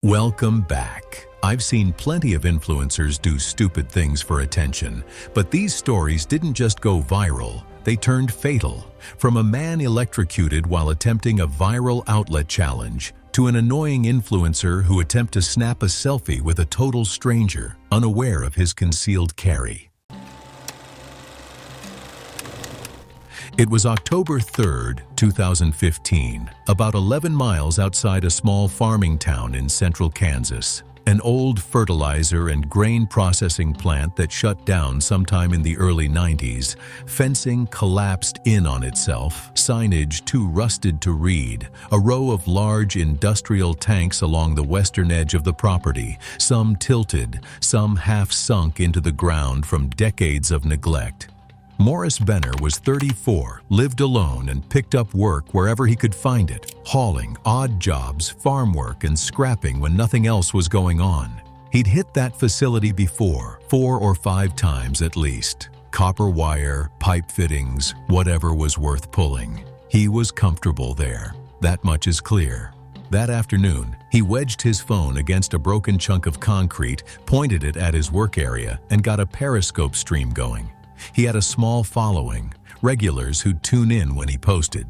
Welcome back. I've seen plenty of influencers do stupid things for attention, but these stories didn't just go viral, they turned fatal. From a man electrocuted while attempting a viral outlet challenge, to an annoying influencer who attempted to snap a selfie with a total stranger, unaware of his concealed carry. It was October 3rd, 2015, about 11 miles outside a small farming town in central Kansas. An old fertilizer and grain processing plant that shut down sometime in the early 90s, fencing collapsed in on itself, signage too rusted to read, a row of large industrial tanks along the western edge of the property, some tilted, some half sunk into the ground from decades of neglect. Morris Benner was 34, lived alone, and picked up work wherever he could find it, hauling, odd jobs, farm work, and scrapping when nothing else was going on. He'd hit that facility before, 4 or 5 times at least. Copper wire, pipe fittings, whatever was worth pulling. He was comfortable there. That much is clear. That afternoon, he wedged his phone against a broken chunk of concrete, pointed it at his work area, and got a Periscope stream going. He had a small following, regulars who'd tune in when he posted.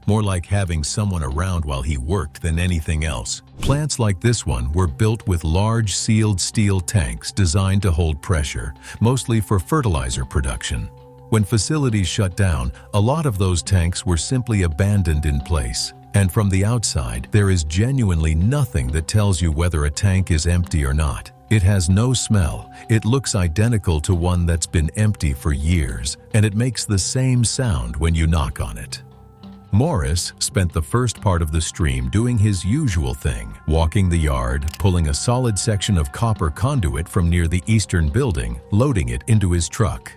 More like having someone around while he worked than anything else. Plants like this one were built with large sealed steel tanks designed to hold pressure, mostly for fertilizer production. When facilities shut down, a lot of those tanks were simply abandoned in place. And from the outside, there is genuinely nothing that tells you whether a tank is empty or not. It has no smell, it looks identical to one that's been empty for years, and it makes the same sound when you knock on it. Morris spent the first part of the stream doing his usual thing, walking the yard, pulling a solid section of copper conduit from near the eastern building, loading it into his truck.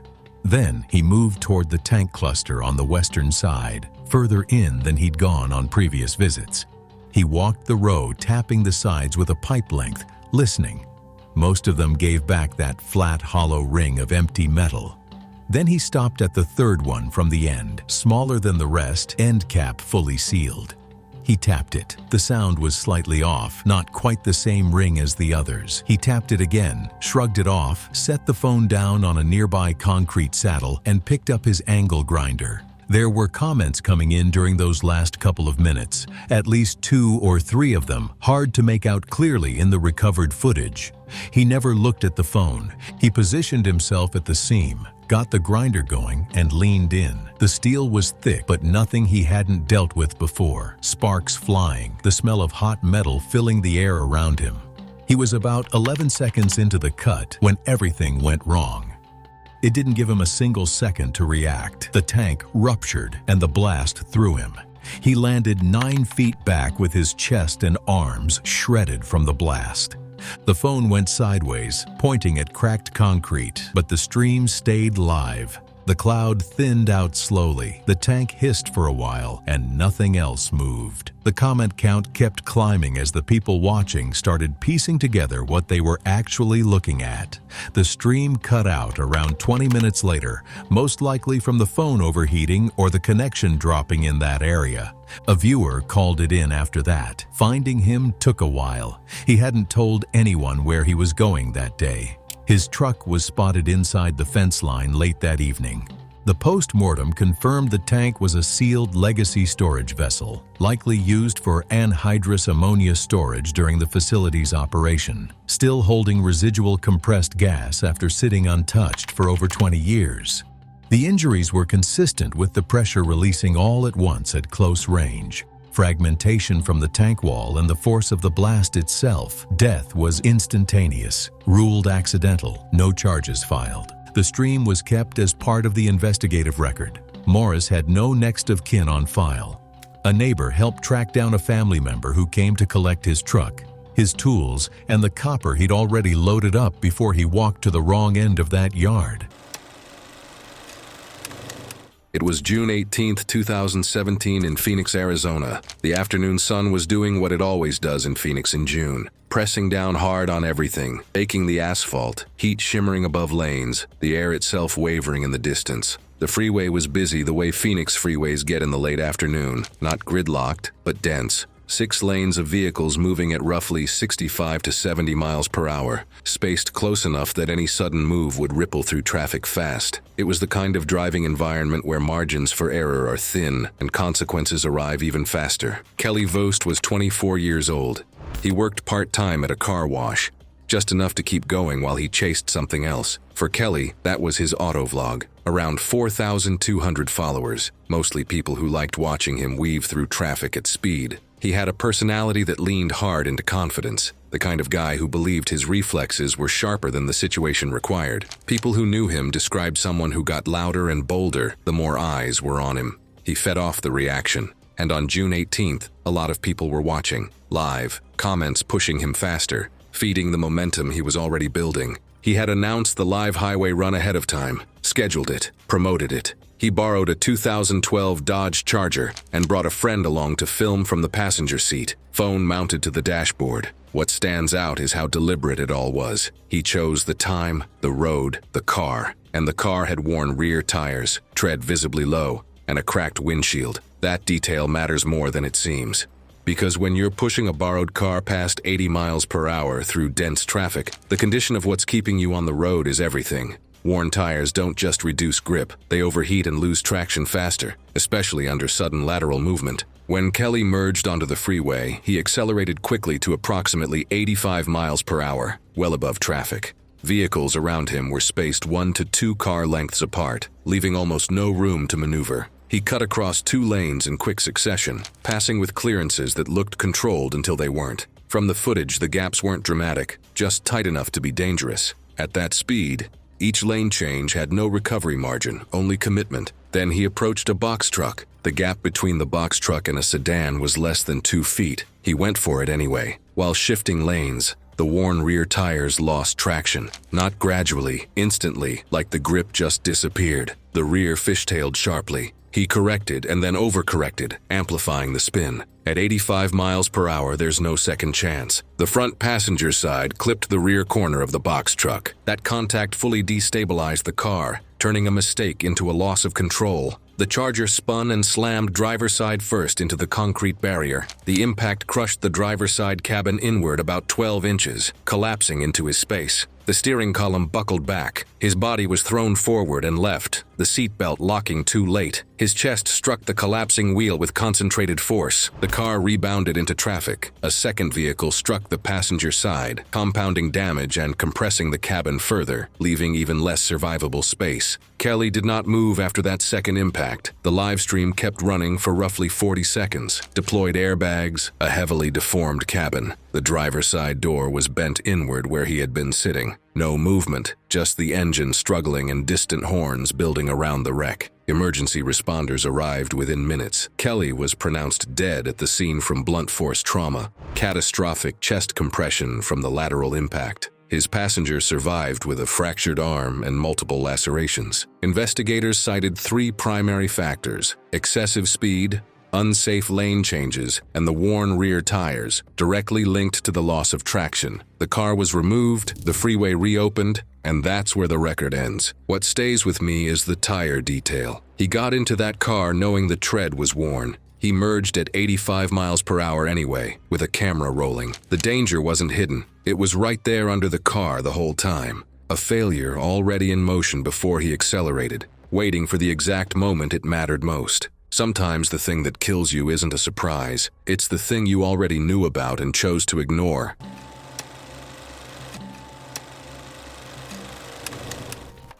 Then he moved toward the tank cluster on the western side, further in than he'd gone on previous visits. He walked the row, tapping the sides with a pipe length, listening. Most of them gave back that flat, hollow ring of empty metal. Then he stopped at the third one from the end, smaller than the rest, end cap fully sealed. He tapped it. The sound was slightly off, not quite the same ring as the others. He tapped it again, shrugged it off, set the phone down on a nearby concrete saddle, and picked up his angle grinder. There were comments coming in during those last couple of minutes, at least 2 or 3 of them, hard to make out clearly in the recovered footage. He never looked at the phone. He positioned himself at the seam, got the grinder going, and leaned in. The steel was thick, but nothing he hadn't dealt with before. Sparks flying, the smell of hot metal filling the air around him. He was about 11 seconds into the cut when everything went wrong. It didn't give him a single second to react. The tank ruptured and the blast threw him. He landed 9 feet back with his chest and arms shredded from the blast. The phone went sideways, pointing at cracked concrete, but the stream stayed live. The cloud thinned out slowly, the tank hissed for a while, and nothing else moved. The comment count kept climbing as the people watching started piecing together what they were actually looking at. The stream cut out around 20 minutes later, most likely from the phone overheating or the connection dropping in that area. A viewer called it in after that. Finding him took a while. He hadn't told anyone where he was going that day. His truck was spotted inside the fence line late that evening. The post-mortem confirmed the tank was a sealed legacy storage vessel, likely used for anhydrous ammonia storage during the facility's operation, still holding residual compressed gas after sitting untouched for over 20 years. The injuries were consistent with the pressure releasing all at once at close range. Fragmentation from the tank wall and the force of the blast itself. Death was instantaneous, ruled accidental, no charges filed. The stream was kept as part of the investigative record. Morris had no next of kin on file. A neighbor helped track down a family member who came to collect his truck, his tools, and the copper he'd already loaded up before he walked to the wrong end of that yard. It was June 18, 2017 in Phoenix, Arizona. The afternoon sun was doing what it always does in Phoenix in June, pressing down hard on everything, baking the asphalt, heat shimmering above lanes, the air itself wavering in the distance. The freeway was busy the way Phoenix freeways get in the late afternoon, not gridlocked, but dense. 6 lanes of vehicles moving at roughly 65 to 70 miles per hour, spaced close enough that any sudden move would ripple through traffic fast. It was the kind of driving environment where margins for error are thin and consequences arrive even faster. Kelly Vost was 24 years old. He worked part-time at a car wash, just enough to keep going while he chased something else. For Kelly, that was his auto vlog. Around 4,200 followers, mostly people who liked watching him weave through traffic at speed. He had a personality that leaned hard into confidence, the kind of guy who believed his reflexes were sharper than the situation required. People who knew him described someone who got louder and bolder the more eyes were on him. He fed off the reaction. And on June 18th, a lot of people were watching, live, comments pushing him faster, feeding the momentum he was already building. He had announced the live highway run ahead of time, scheduled it, promoted it. He borrowed a 2012 Dodge Charger and brought a friend along to film from the passenger seat, phone mounted to the dashboard. What stands out is how deliberate it all was. He chose the time, the road, the car, and the car had worn rear tires, tread visibly low, and a cracked windshield. That detail matters more than it seems. Because when you're pushing a borrowed car past 80 miles per hour through dense traffic, the condition of what's keeping you on the road is everything. Worn tires don't just reduce grip, they overheat and lose traction faster, especially under sudden lateral movement. When Kelly merged onto the freeway, he accelerated quickly to approximately 85 miles per hour, well above traffic. Vehicles around him were spaced 1 to 2 car lengths apart, leaving almost no room to maneuver. He cut across 2 lanes in quick succession, passing with clearances that looked controlled until they weren't. From the footage, the gaps weren't dramatic, just tight enough to be dangerous. At that speed, each lane change had no recovery margin, only commitment. Then he approached a box truck. The gap between the box truck and a sedan was less than 2 feet. He went for it anyway. While shifting lanes, the worn rear tires lost traction. Not gradually, instantly, like the grip just disappeared. The rear fishtailed sharply. He corrected and then overcorrected, amplifying the spin. At 85 miles per hour, there's no second chance. The front passenger side clipped the rear corner of the box truck. That contact fully destabilized the car, turning a mistake into a loss of control. The Charger spun and slammed driver's side first into the concrete barrier. The impact crushed the driver's side cabin inward about 12 inches, collapsing into his space. The steering column buckled back. His body was thrown forward and left, the seatbelt locking too late. His chest struck the collapsing wheel with concentrated force. The car rebounded into traffic. A second vehicle struck the passenger side, compounding damage and compressing the cabin further, leaving even less survivable space. Kelly did not move after that second impact. The live stream kept running for roughly 40 seconds. Deployed airbags, a heavily deformed cabin. The driver's side door was bent inward where he had been sitting. No movement, just the engine struggling and distant horns building around the wreck. Emergency responders arrived within minutes. Kelly was pronounced dead at the scene from blunt force trauma, catastrophic chest compression from the lateral impact. His passenger survived with a fractured arm and multiple lacerations. Investigators cited 3 primary factors: excessive speed, unsafe lane changes, and the worn rear tires, directly linked to the loss of traction. The car was removed, the freeway reopened, and that's where the record ends. What stays with me is the tire detail. He got into that car knowing the tread was worn. He merged at 85 miles per hour anyway, with a camera rolling. The danger wasn't hidden. It was right there under the car the whole time. A failure already in motion before he accelerated, waiting for the exact moment it mattered most. Sometimes the thing that kills you isn't a surprise. It's the thing you already knew about and chose to ignore.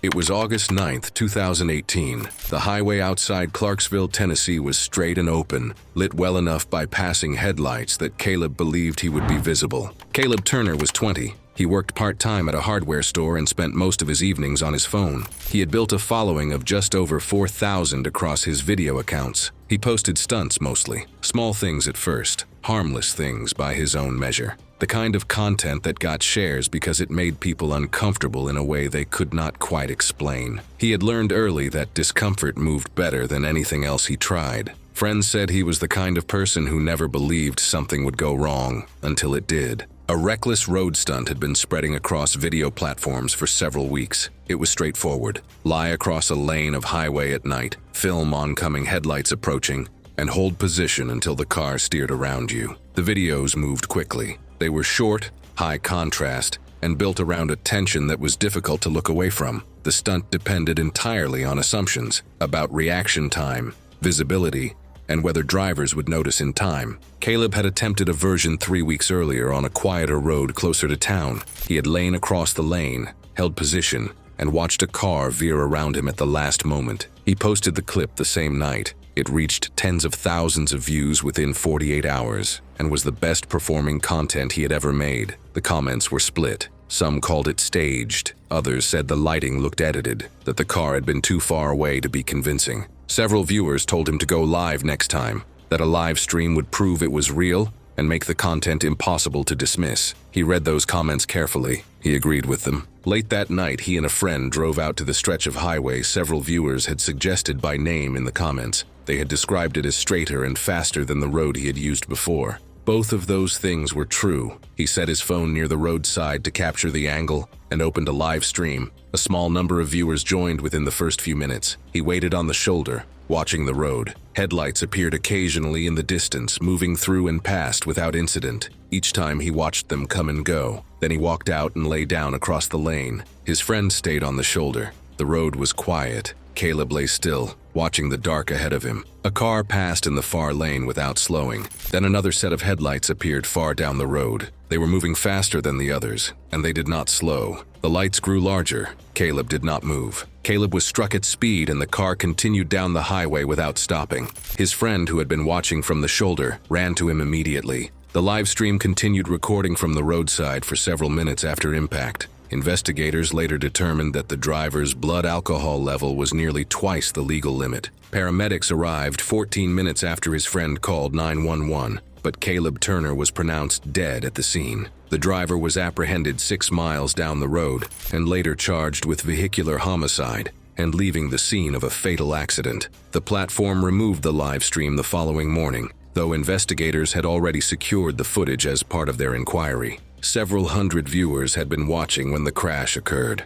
It was August 9th, 2018. The highway outside Clarksville, Tennessee was straight and open, lit well enough by passing headlights that Caleb believed he would be visible. Caleb Turner was 20. He worked part-time at a hardware store and spent most of his evenings on his phone. He had built a following of just over 4,000 across his video accounts. He posted stunts mostly, small things at first, harmless things by his own measure. The kind of content that got shares because it made people uncomfortable in a way they could not quite explain. He had learned early that discomfort moved better than anything else he tried. Friends said he was the kind of person who never believed something would go wrong until it did. A reckless road stunt had been spreading across video platforms for several weeks. It was straightforward. Lie across a lane of highway at night, film oncoming headlights approaching, and hold position until the car steered around you. The videos moved quickly. They were short, high contrast, and built around a tension that was difficult to look away from. The stunt depended entirely on assumptions about reaction time, visibility, and whether drivers would notice in time. Caleb had attempted a version 3 weeks earlier on a quieter road closer to town. He had lain across the lane, held position, and watched a car veer around him at the last moment. He posted the clip the same night. It reached tens of thousands of views within 48 hours and was the best performing content he had ever made. The comments were split. Some called it staged. Others said the lighting looked edited, that the car had been too far away to be convincing. Several viewers told him to go live next time, that a live stream would prove it was real and make the content impossible to dismiss. He read those comments carefully. He agreed with them. Late that night, he and a friend drove out to the stretch of highway several viewers had suggested by name in the comments. They had described it as straighter and faster than the road he had used before. Both of those things were true. He set his phone near the roadside to capture the angle and opened a live stream. A small number of viewers joined within the first few minutes. He waited on the shoulder, watching the road. Headlights appeared occasionally in the distance, moving through and past without incident. Each time he watched them come and go. Then he walked out and lay down across the lane. His friend stayed on the shoulder. The road was quiet. Caleb lay still, watching the dark ahead of him. A car passed in the far lane without slowing. Then another set of headlights appeared far down the road. They were moving faster than the others, and they did not slow. The lights grew larger. Caleb did not move. Caleb was struck at speed, and the car continued down the highway without stopping. His friend, who had been watching from the shoulder, ran to him immediately. The live stream continued recording from the roadside for several minutes after impact. Investigators later determined that the driver's blood alcohol level was nearly twice the legal limit. Paramedics arrived 14 minutes after his friend called 911, but Caleb Turner was pronounced dead at the scene. The driver was apprehended 6 miles down the road and later charged with vehicular homicide and leaving the scene of a fatal accident. The platform removed the live stream the following morning, though investigators had already secured the footage as part of their inquiry. Several hundred viewers had been watching when the crash occurred.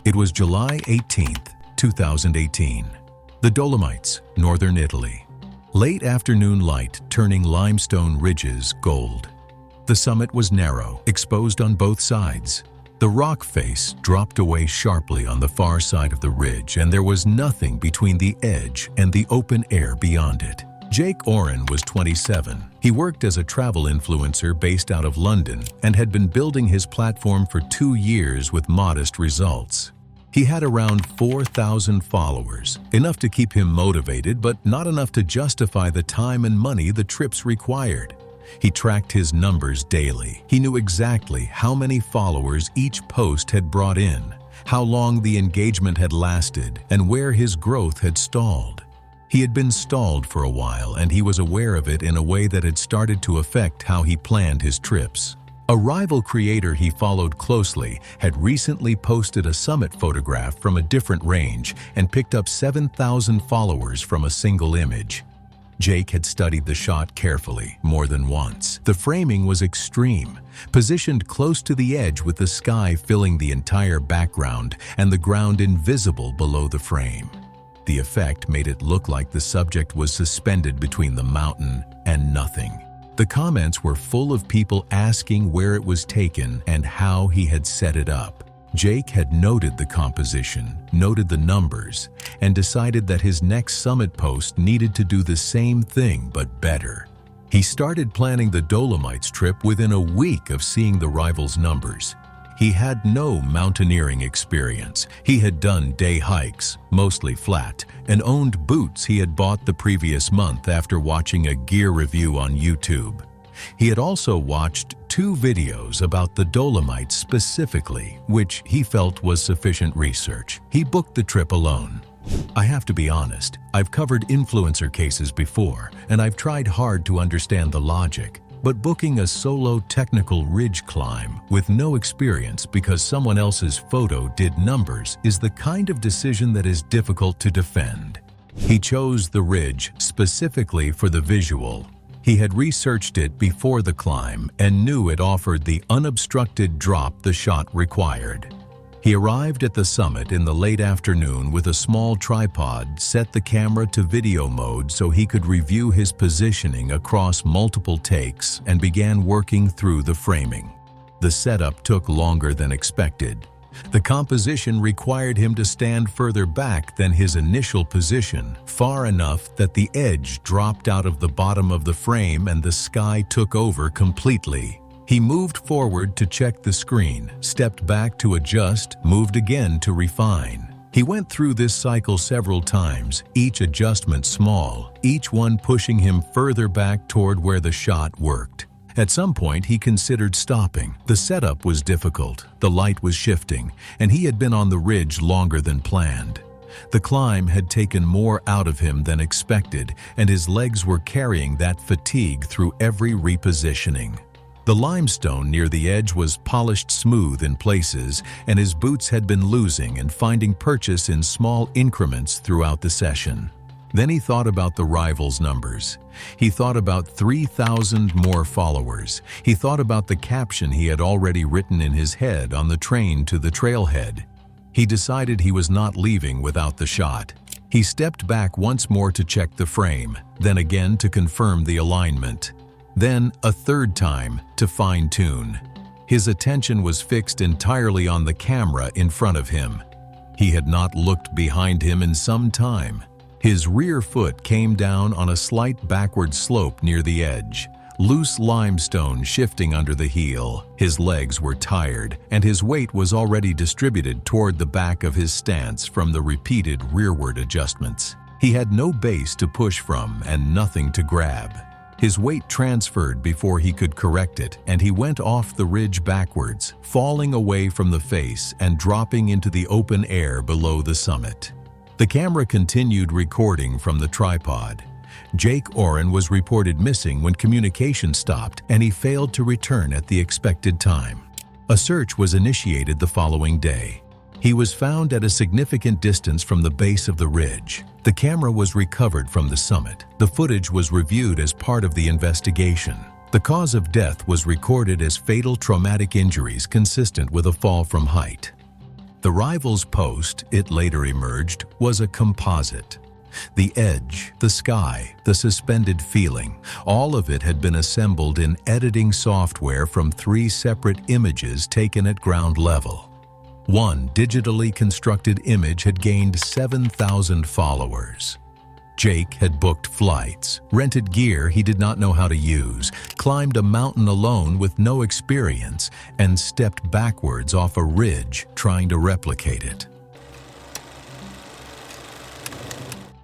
It was July 18th, 2018. The Dolomites, northern Italy. Late afternoon light turning limestone ridges gold. The summit was narrow, exposed on both sides. The rock face dropped away sharply on the far side of the ridge, and there was nothing between the edge and the open air beyond it. Jake Oren was 27. He worked as a travel influencer based out of London and had been building his platform for 2 years with modest results. He had around 4,000 followers, enough to keep him motivated, but not enough to justify the time and money the trips required. He tracked his numbers daily. He knew exactly how many followers each post had brought in, how long the engagement had lasted, and where his growth had stalled. He had been stalled for a while, and he was aware of it in a way that had started to affect how he planned his trips. A rival creator he followed closely had recently posted a summit photograph from a different range and picked up 7,000 followers from a single image. Jake had studied the shot carefully, more than once. The framing was extreme, positioned close to the edge with the sky filling the entire background and the ground invisible below the frame. The effect made it look like the subject was suspended between the mountain and nothing. The comments were full of people asking where it was taken and how he had set it up. Jake had noted the composition, noted the numbers, and decided that his next summit post needed to do the same thing but better. He started planning the Dolomites trip within a week of seeing the rivals' numbers. He had no mountaineering experience. He had done day hikes, mostly flat, and owned boots he had bought the previous month after watching a gear review on YouTube. He had also watched 2 videos about the Dolomites specifically, which he felt was sufficient research. He booked the trip alone. I have to be honest, I've covered influencer cases before, and I've tried hard to understand the logic. But booking a solo technical ridge climb with no experience because someone else's photo did numbers is the kind of decision that is difficult to defend. He chose the ridge specifically for the visual. He had researched it before the climb and knew it offered the unobstructed drop the shot required. He arrived at the summit in the late afternoon with a small tripod, set the camera to video mode so he could review his positioning across multiple takes, and began working through the framing. The setup took longer than expected. The composition required him to stand further back than his initial position, far enough that the edge dropped out of the bottom of the frame and the sky took over completely. He moved forward to check the screen, stepped back to adjust, moved again to refine. He went through this cycle several times, each adjustment small, each one pushing him further back toward where the shot worked. At some point, he considered stopping. The setup was difficult, the light was shifting, and he had been on the ridge longer than planned. The climb had taken more out of him than expected, and his legs were carrying that fatigue through every repositioning. The limestone near the edge was polished smooth in places, and his boots had been losing and finding purchase in small increments throughout the session. Then he thought about the rivals' numbers. He thought about 3,000 more followers. He thought about the caption he had already written in his head on the train to the trailhead. He decided he was not leaving without the shot. He stepped back once more to check the frame, then again to confirm the alignment. Then a third time to fine-tune. His attention was fixed entirely on the camera in front of him. He had not looked behind him in some time. His rear foot came down on a slight backward slope near the edge, loose limestone shifting under the heel. His legs were tired, and his weight was already distributed toward the back of his stance from the repeated rearward adjustments. He had no base to push from and nothing to grab. His weight transferred before he could correct it, and he went off the ridge backwards, falling away from the face and dropping into the open air below the summit. The camera continued recording from the tripod. Jake Oren was reported missing when communication stopped, and he failed to return at the expected time. A search was initiated the following day. He was found at a significant distance from the base of the ridge. The camera was recovered from the summit. The footage was reviewed as part of the investigation. The cause of death was recorded as fatal traumatic injuries consistent with a fall from height. The rivals' post, it later emerged, was a composite. The edge, the sky, the suspended feeling, all of it had been assembled in editing software from 3 separate images taken at ground level. One digitally constructed image had gained 7,000 followers. Jake had booked flights, rented gear he did not know how to use, climbed a mountain alone with no experience, and stepped backwards off a ridge trying to replicate it.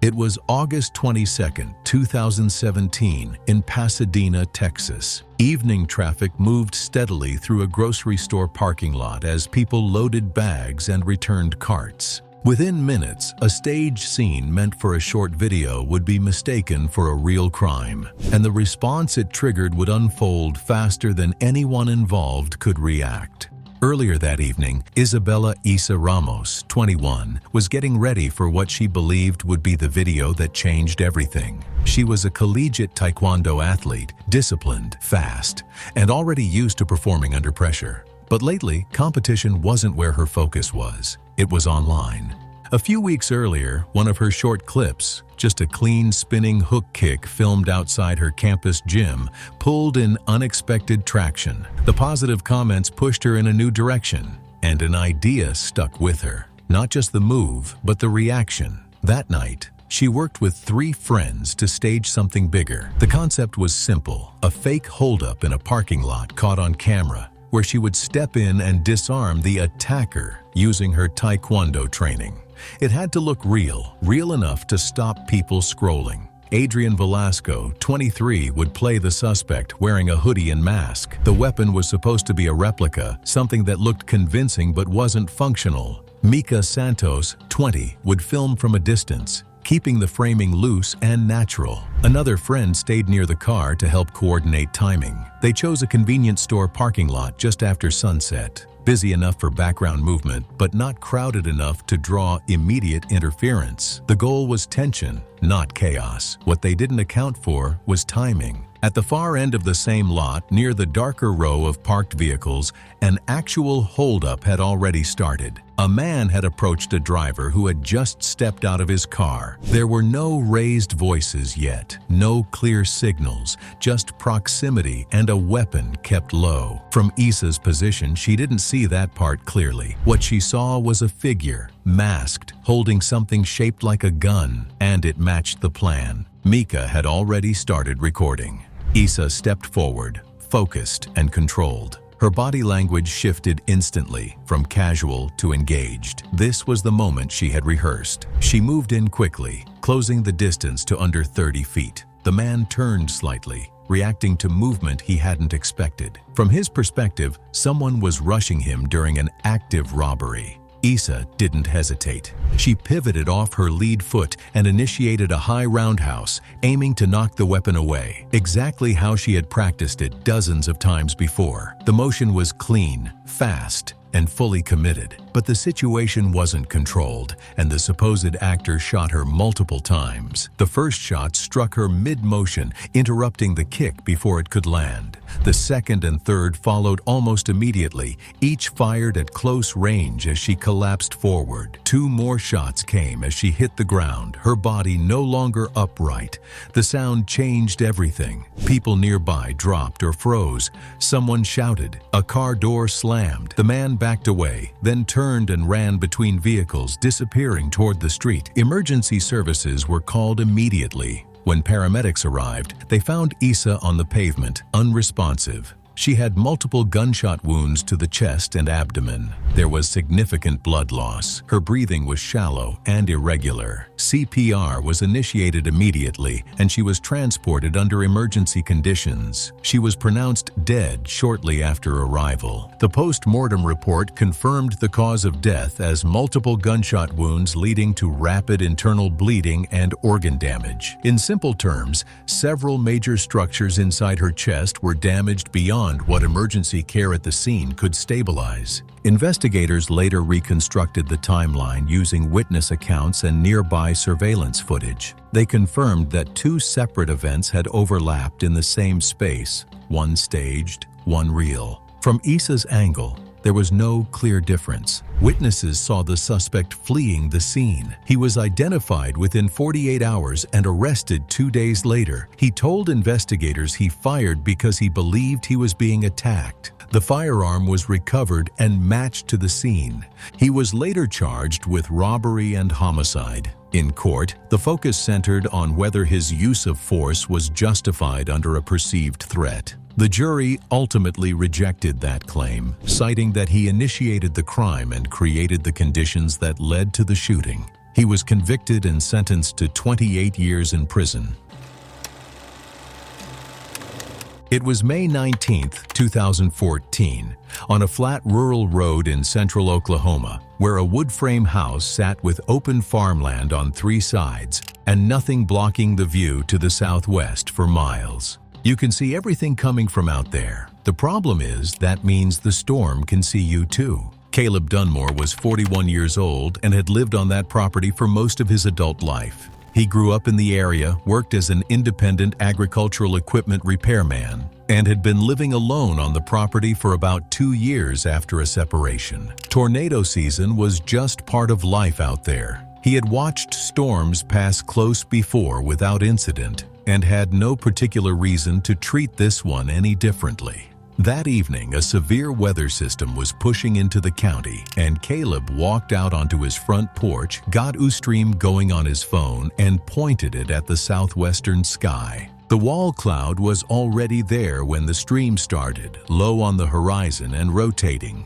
It was August 22, 2017, in Pasadena, Texas. Evening traffic moved steadily through a grocery store parking lot as people loaded bags and returned carts. Within minutes, a stage scene meant for a short video would be mistaken for a real crime, and the response it triggered would unfold faster than anyone involved could react. Earlier that evening, Isabella Isa Ramos, 21, was getting ready for what she believed would be the video that changed everything. She was a collegiate taekwondo athlete, disciplined, fast, and already used to performing under pressure. But lately, competition wasn't where her focus was. It was online. A few weeks earlier, one of her short clips, just a clean spinning hook kick filmed outside her campus gym, pulled in unexpected traction. The positive comments pushed her in a new direction, and an idea stuck with her. Not just the move, but the reaction. That night, she worked with 3 friends to stage something bigger. The concept was simple: a fake holdup in a parking lot caught on camera, where she would step in and disarm the attacker using her taekwondo training. It had to look real enough to stop people scrolling. Adrian Velasco, 23, would play the suspect wearing a hoodie and mask. The weapon was supposed to be a replica, something that looked convincing but wasn't functional. Mika Santos, 20, would film from a distance, keeping the framing loose and natural. Another friend stayed near the car to help coordinate timing. They chose a convenience store parking lot just after sunset, busy enough for background movement, but not crowded enough to draw immediate interference. The goal was tension, not chaos. What they didn't account for was timing. At the far end of the same lot, near the darker row of parked vehicles, an actual holdup had already started. A man had approached a driver who had just stepped out of his car. There were no raised voices yet, no clear signals, just proximity and a weapon kept low. From Issa's position, she didn't see that part clearly. What she saw was a figure, masked, holding something shaped like a gun, and it matched the plan. Mika had already started recording. Issa stepped forward, focused and controlled. Her body language shifted instantly, from casual to engaged. This was the moment she had rehearsed. She moved in quickly, closing the distance to under 30 feet. The man turned slightly, reacting to movement he hadn't expected. From his perspective, someone was rushing him during an active robbery. Issa didn't hesitate. She pivoted off her lead foot and initiated a high roundhouse, aiming to knock the weapon away, exactly how she had practiced it dozens of times before. The motion was clean, fast, and fully committed. But the situation wasn't controlled, and the supposed actor shot her multiple times. The first shot struck her mid-motion, interrupting the kick before it could land. The second and third followed almost immediately, each fired at close range as she collapsed forward. 2 more shots came as she hit the ground, her body no longer upright. The sound changed everything. People nearby dropped or froze. Someone shouted. A car door slammed. The man backed away, then turned and ran between vehicles, disappearing toward the street. Emergency services were called immediately. When paramedics arrived, they found Issa on the pavement, unresponsive. She had multiple gunshot wounds to the chest and abdomen. There was significant blood loss. Her breathing was shallow and irregular. CPR was initiated immediately, and she was transported under emergency conditions. She was pronounced dead shortly after arrival. The post-mortem report confirmed the cause of death as multiple gunshot wounds leading to rapid internal bleeding and organ damage. In simple terms, several major structures inside her chest were damaged beyond what emergency care at the scene could stabilize. Investigators later reconstructed the timeline using witness accounts and nearby surveillance footage. They confirmed that 2 separate events had overlapped in the same space, one staged, one real. From Issa's angle, there was no clear difference. Witnesses saw the suspect fleeing the scene. He was identified within 48 hours and arrested 2 days later. He told investigators he fired because he believed he was being attacked. The firearm was recovered and matched to the scene. He was later charged with robbery and homicide. In court, the focus centered on whether his use of force was justified under a perceived threat. The jury ultimately rejected that claim, citing that he initiated the crime and created the conditions that led to the shooting. He was convicted and sentenced to 28 years in prison. It was May 19, 2014, on a flat rural road in central Oklahoma, where a wood frame house sat with open farmland on 3 sides and nothing blocking the view to the southwest for miles. You can see everything coming from out there. The problem is that means the storm can see you too. Caleb Dunmore was 41 years old and had lived on that property for most of his adult life. He grew up in the area, worked as an independent agricultural equipment repairman, and had been living alone on the property for about 2 years after a separation. Tornado season was just part of life out there. He had watched storms pass close before without incident, and had no particular reason to treat this one any differently. That evening, a severe weather system was pushing into the county, and Caleb walked out onto his front porch, got Ustream going on his phone, and pointed it at the southwestern sky. The wall cloud was already there when the stream started, low on the horizon and rotating.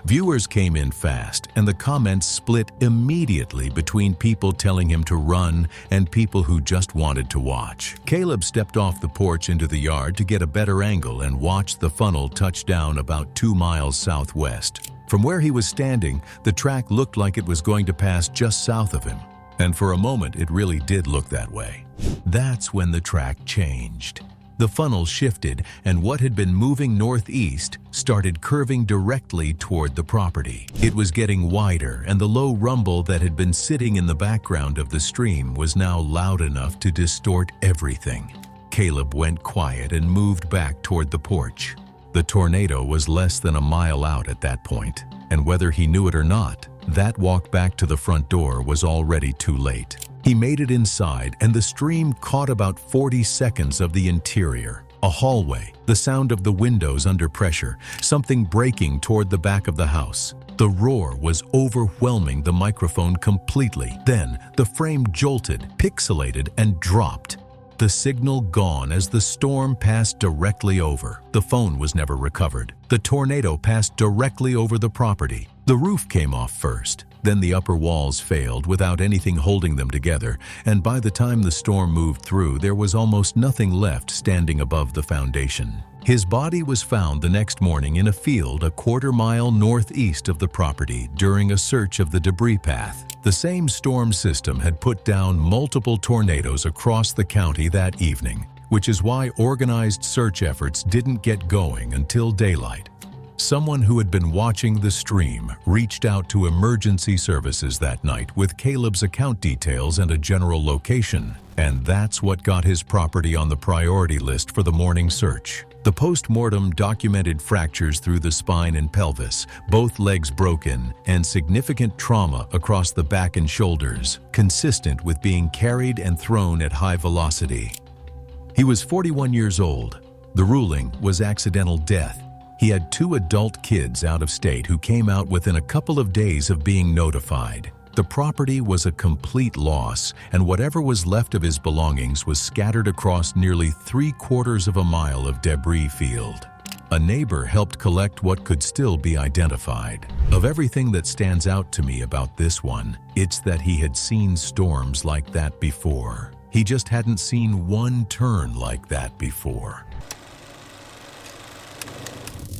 Viewers came in fast, and the comments split immediately between people telling him to run and people who just wanted to watch. Caleb stepped off the porch into the yard to get a better angle and watched the funnel touch down about 2 miles southwest. From where he was standing, the track looked like it was going to pass just south of him. And for a moment, it really did look that way. That's when the track changed. The funnel shifted, and what had been moving northeast started curving directly toward the property. It was getting wider, and the low rumble that had been sitting in the background of the stream was now loud enough to distort everything. Caleb went quiet and moved back toward the porch. The tornado was less than a mile out at that point, and whether he knew it or not, That walk back to the front door was already too late. He made it inside, and the stream caught about 40 seconds of the interior. A hallway, the sound of the windows under pressure, something breaking toward the back of the house. The roar was overwhelming the microphone completely. Then, the frame jolted, pixelated, and dropped. The signal gone as the storm passed directly over. The phone was never recovered. The tornado passed directly over the property. The roof came off first. Then the upper walls failed without anything holding them together, and by the time the storm moved through, there was almost nothing left standing above the foundation. His body was found the next morning in a field a quarter-mile northeast of the property during a search of the debris path. The same storm system had put down multiple tornadoes across the county that evening, which is why organized search efforts didn't get going until daylight. Someone who had been watching the stream reached out to emergency services that night with Caleb's account details and a general location, and that's what got his property on the priority list for the morning search. The post-mortem documented fractures through the spine and pelvis, both legs broken, and significant trauma across the back and shoulders, consistent with being carried and thrown at high velocity. He was 41 years old. The ruling was accidental death. He had 2 adult kids out of state who came out within a couple of days of being notified. The property was a complete loss, and whatever was left of his belongings was scattered across nearly 3/4 of a mile of debris field. A neighbor helped collect what could still be identified. Of everything that stands out to me about this one, it's that he had seen storms like that before. He just hadn't seen one turn like that before.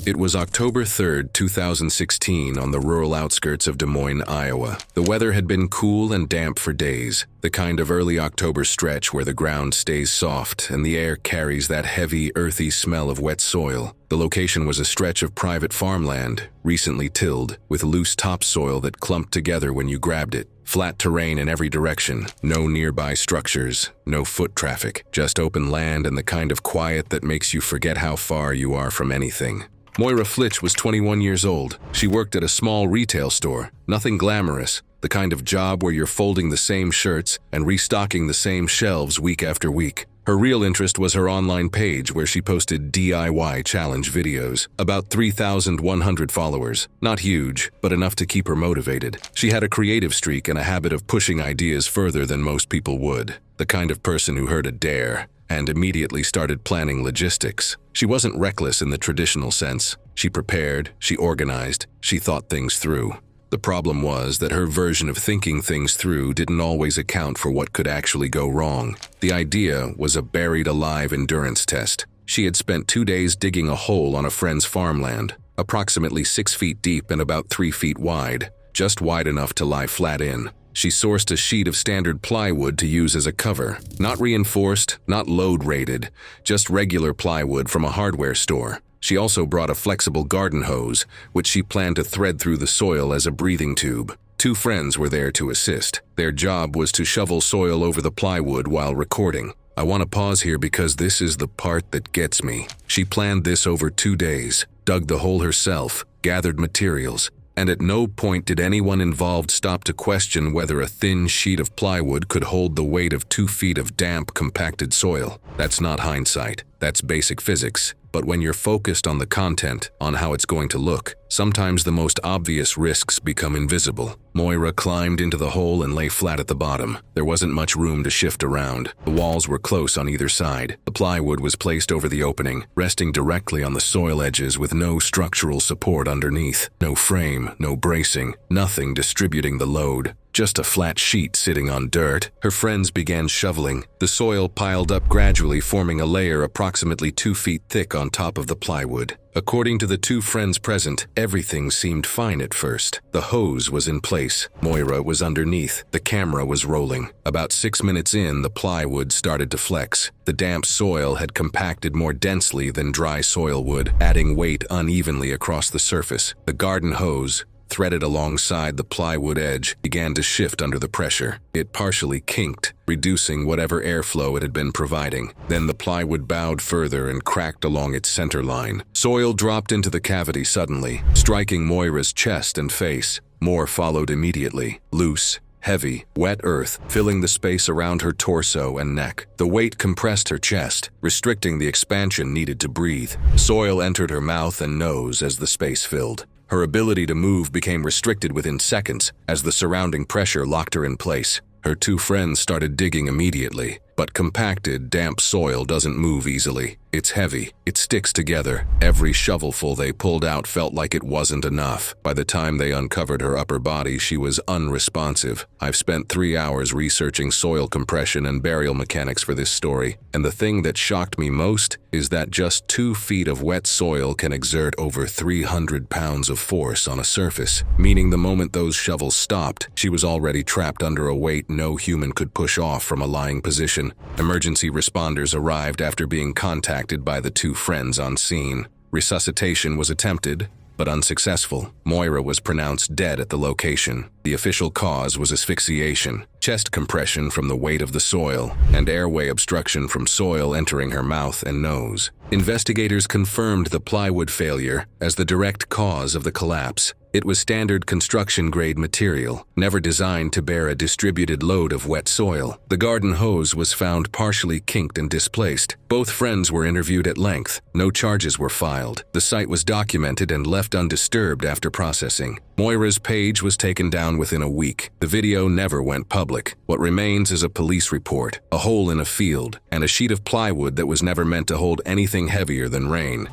It was October 3rd, 2016, on the rural outskirts of Des Moines, Iowa. The weather had been cool and damp for days, the kind of early October stretch where the ground stays soft and the air carries that heavy, earthy smell of wet soil. The location was a stretch of private farmland, recently tilled, with loose topsoil that clumped together when you grabbed it. Flat terrain in every direction, no nearby structures, no foot traffic, just open land and the kind of quiet that makes you forget how far you are from anything. Moira Flitch was 21 years old. She worked at a small retail store. Nothing glamorous, the kind of job where you're folding the same shirts and restocking the same shelves week after week. Her real interest was her online page where she posted DIY challenge videos. About 3,100 followers. Not huge, but enough to keep her motivated. She had a creative streak and a habit of pushing ideas further than most people would. The kind of person who heard a dare and immediately started planning logistics. She wasn't reckless in the traditional sense. She prepared, she organized, she thought things through. The problem was that her version of thinking things through didn't always account for what could actually go wrong. The idea was a buried alive endurance test. She had spent 2 days digging a hole on a friend's farmland, approximately 6 feet deep and about 3 feet wide, just wide enough to lie flat in. She sourced a sheet of standard plywood to use as a cover. Not reinforced, not load-rated, just regular plywood from a hardware store. She also brought a flexible garden hose, which she planned to thread through the soil as a breathing tube. 2 friends were there to assist. Their job was to shovel soil over the plywood while recording. I want to pause here because this is the part that gets me. She planned this over 2 days, dug the hole herself, gathered materials, and at no point did anyone involved stop to question whether a thin sheet of plywood could hold the weight of 2 feet of damp, compacted soil. That's not hindsight. That's basic physics. But when you're focused on the content, on how it's going to look, sometimes the most obvious risks become invisible. Moira climbed into the hole and lay flat at the bottom. There wasn't much room to shift around. The walls were close on either side. The plywood was placed over the opening, resting directly on the soil edges with no structural support underneath. No frame, no bracing, nothing distributing the load. Just a flat sheet sitting on dirt. Her friends began shoveling. The soil piled up gradually, forming a layer approximately 2 feet thick on top of the plywood. According to the 2 friends present, everything seemed fine at first. The hose was in place. Moira was underneath. The camera was rolling. About 6 minutes in, the plywood started to flex. The damp soil had compacted more densely than dry soil would, adding weight unevenly across the surface. The garden hose, threaded alongside the plywood edge, began to shift under the pressure. It partially kinked, reducing whatever airflow it had been providing. Then the plywood bowed further and cracked along its center line. Soil dropped into the cavity suddenly, striking Moira's chest and face. More followed immediately, loose, heavy, wet earth filling the space around her torso and neck. The weight compressed her chest, restricting the expansion needed to breathe. Soil entered her mouth and nose as the space filled. Her ability to move became restricted within seconds as the surrounding pressure locked her in place. Her two friends started digging immediately, but compacted, damp soil doesn't move easily. It's heavy. It sticks together. Every shovelful they pulled out felt like it wasn't enough. By the time they uncovered her upper body, she was unresponsive. I've spent 3 hours researching soil compression and burial mechanics for this story, and the thing that shocked me most is that just 2 feet of wet soil can exert over 300 pounds of force on a surface, meaning the moment those shovels stopped, she was already trapped under a weight no human could push off from a lying position. Emergency responders arrived after being contacted by the two friends on scene. Resuscitation was attempted, but unsuccessful. Moira was pronounced dead at the location. The official cause was asphyxiation, chest compression from the weight of the soil, and airway obstruction from soil entering her mouth and nose. Investigators confirmed the plywood failure as the direct cause of the collapse. It was standard construction-grade material, never designed to bear a distributed load of wet soil. The garden hose was found partially kinked and displaced. Both friends were interviewed at length. No charges were filed. The site was documented and left undisturbed after processing. Moira's page was taken down within a week. The video never went public. What remains is a police report, a hole in a field, and a sheet of plywood that was never meant to hold anything heavier than rain.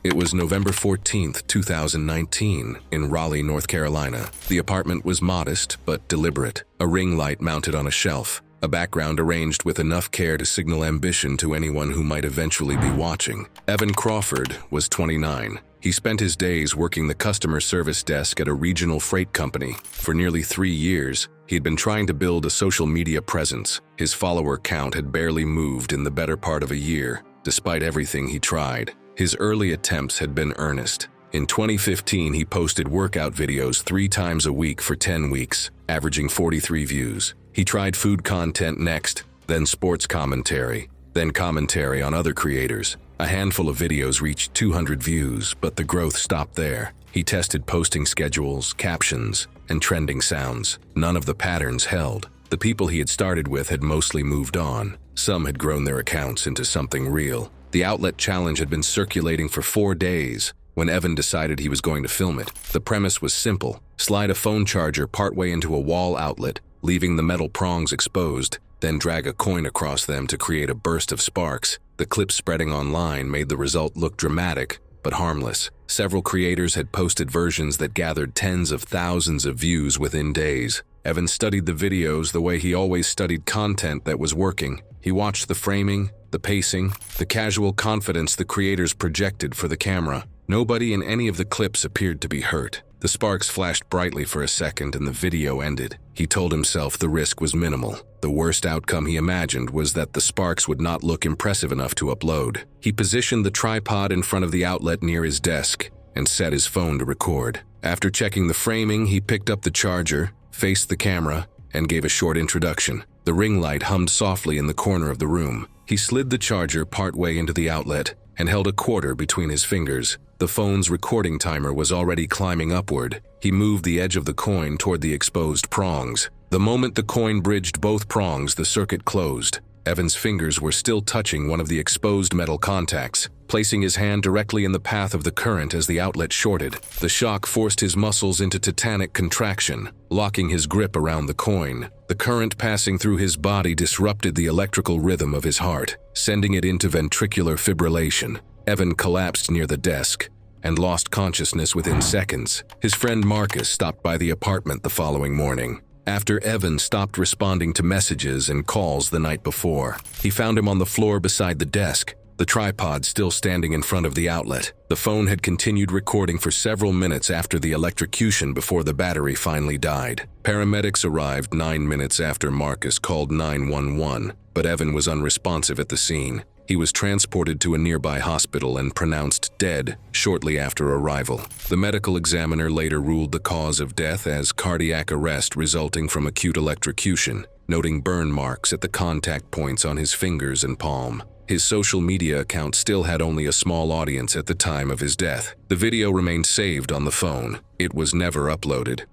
It was November 14th, 2019, in Raleigh, North Carolina. The apartment was modest but deliberate. A ring light mounted on a shelf, a background arranged with enough care to signal ambition to anyone who might eventually be watching. Evan Crawford was 29. He spent his days working the customer service desk at a regional freight company. For nearly 3 years, he'd been trying to build a social media presence. His follower count had barely moved in the better part of a year, despite everything he tried. His early attempts had been earnest. In 2015, he posted workout videos 3 times a week for 10 weeks, averaging 43 views. He tried food content next, then sports commentary, then commentary on other creators. A handful of videos reached 200 views, but the growth stopped there. He tested posting schedules, captions, and trending sounds. None of the patterns held. The people he had started with had mostly moved on. Some had grown their accounts into something real. The outlet challenge had been circulating for 4 days when Evan decided he was going to film it. The premise was simple. Slide a phone charger partway into a wall outlet, leaving the metal prongs exposed, then drag a coin across them to create a burst of sparks. The clip spreading online made the result look dramatic, but harmless. Several creators had posted versions that gathered tens of thousands of views within days. Evan studied the videos the way he always studied content that was working. He watched the framing, the pacing, the casual confidence the creators projected for the camera. Nobody in any of the clips appeared to be hurt. The sparks flashed brightly for a second and the video ended. He told himself the risk was minimal. The worst outcome he imagined was that the sparks would not look impressive enough to upload. He positioned the tripod in front of the outlet near his desk and set his phone to record. After checking the framing, he picked up the charger, faced the camera, and gave a short introduction. The ring light hummed softly in the corner of the room. He slid the charger partway into the outlet and held a quarter between his fingers. The phone's recording timer was already climbing upward. He moved the edge of the coin toward the exposed prongs. The moment the coin bridged both prongs, the circuit closed. Evan's fingers were still touching one of the exposed metal contacts, placing his hand directly in the path of the current as the outlet shorted. The shock forced his muscles into tetanic contraction, locking his grip around the coin. The current passing through his body disrupted the electrical rhythm of his heart, sending it into ventricular fibrillation. Evan collapsed near the desk and lost consciousness within seconds. His friend Marcus stopped by the apartment the following morning. After Evan stopped responding to messages and calls the night before, he found him on the floor beside the desk, the tripod still standing in front of the outlet. The phone had continued recording for several minutes after the electrocution before the battery finally died. Paramedics arrived 9 minutes after Marcus called 911, but Evan was unresponsive at the scene. He was transported to a nearby hospital and pronounced dead shortly after arrival. The medical examiner later ruled the cause of death as cardiac arrest resulting from acute electrocution, noting burn marks at the contact points on his fingers and palm. His social media account still had only a small audience at the time of his death. The video remained saved on the phone. It was never uploaded.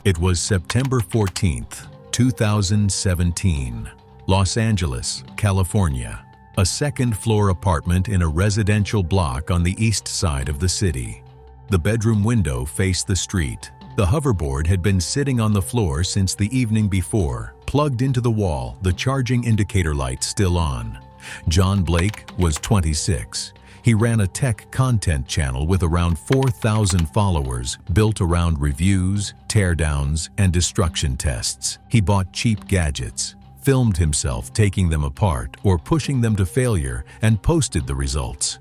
It was September 14th, 2017. Los Angeles, California. A second-floor apartment in a residential block on the east side of the city. The bedroom window faced the street. The hoverboard had been sitting on the floor since the evening before, plugged into the wall, the charging indicator light still on. John Blake was 26. He ran a tech content channel with around 4,000 followers, built around reviews, teardowns, and destruction tests. He bought cheap gadgets, filmed himself taking them apart or pushing them to failure, and posted the results.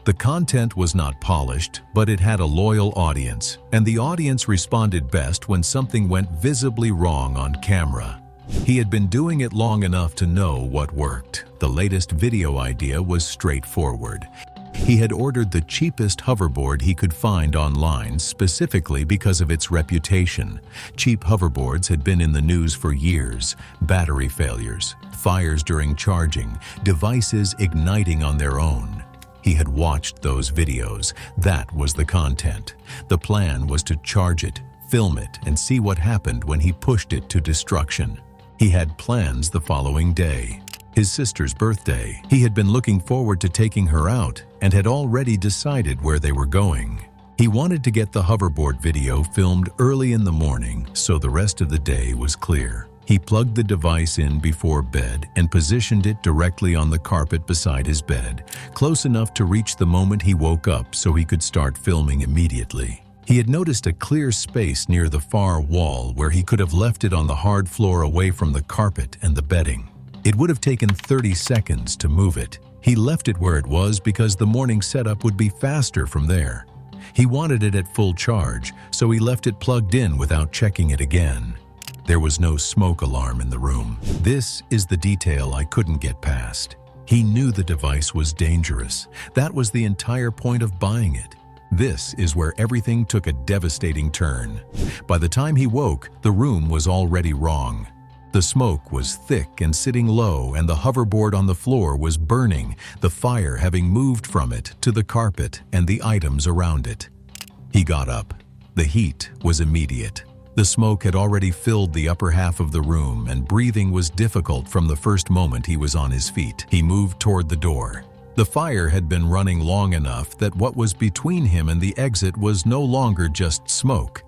The content was not polished, but it had a loyal audience, and the audience responded best when something went visibly wrong on camera. He had been doing it long enough to know what worked. The latest video idea was straightforward. He had ordered the cheapest hoverboard he could find online specifically because of its reputation. Cheap hoverboards had been in the news for years. Battery failures, fires during charging, devices igniting on their own. He had watched those videos. That was the content. The plan was to charge it, film it, and see what happened when he pushed it to destruction. He had plans the following day. His sister's birthday. He had been looking forward to taking her out and had already decided where they were going. He wanted to get the hoverboard video filmed early in the morning so the rest of the day was clear. He plugged the device in before bed and positioned it directly on the carpet beside his bed, close enough to reach the moment he woke up so he could start filming immediately. He had noticed a clear space near the far wall where he could have left it on the hard floor away from the carpet and the bedding. It would have taken 30 seconds to move it. He left it where it was because the morning setup would be faster from there. He wanted it at full charge, so he left it plugged in without checking it again. There was no smoke alarm in the room. This is the detail I couldn't get past. He knew the device was dangerous. That was the entire point of buying it. This is where everything took a devastating turn. By the time he woke, the room was already wrong. The smoke was thick and sitting low, and the hoverboard on the floor was burning, the fire having moved from it to the carpet and the items around it. He got up. The heat was immediate. The smoke had already filled the upper half of the room, and breathing was difficult from the first moment he was on his feet. He moved toward the door. The fire had been running long enough that what was between him and the exit was no longer just smoke.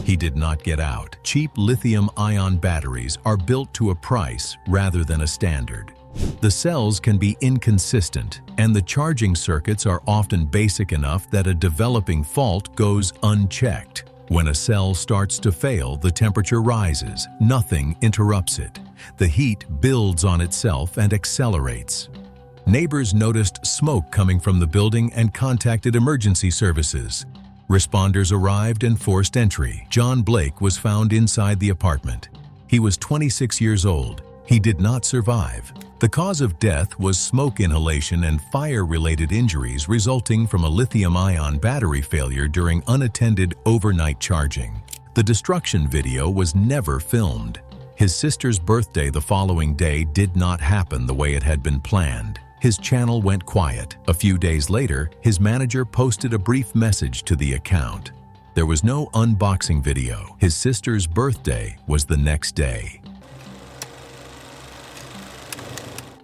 He did not get out. Cheap lithium-ion batteries are built to a price rather than a standard. The cells can be inconsistent, and the charging circuits are often basic enough that a developing fault goes unchecked. When a cell starts to fail, the temperature rises. Nothing interrupts it. The heat builds on itself and accelerates. Neighbors noticed smoke coming from the building and contacted emergency services. Responders arrived and forced entry. John Blake was found inside the apartment. He was 26 years old. He did not survive. The cause of death was smoke inhalation and fire-related injuries resulting from a lithium-ion battery failure during unattended overnight charging. The destruction video was never filmed. His sister's birthday the following day did not happen the way it had been planned. His channel went quiet. A few days later, his manager posted a brief message to the account. There was no unboxing video. His sister's birthday was the next day.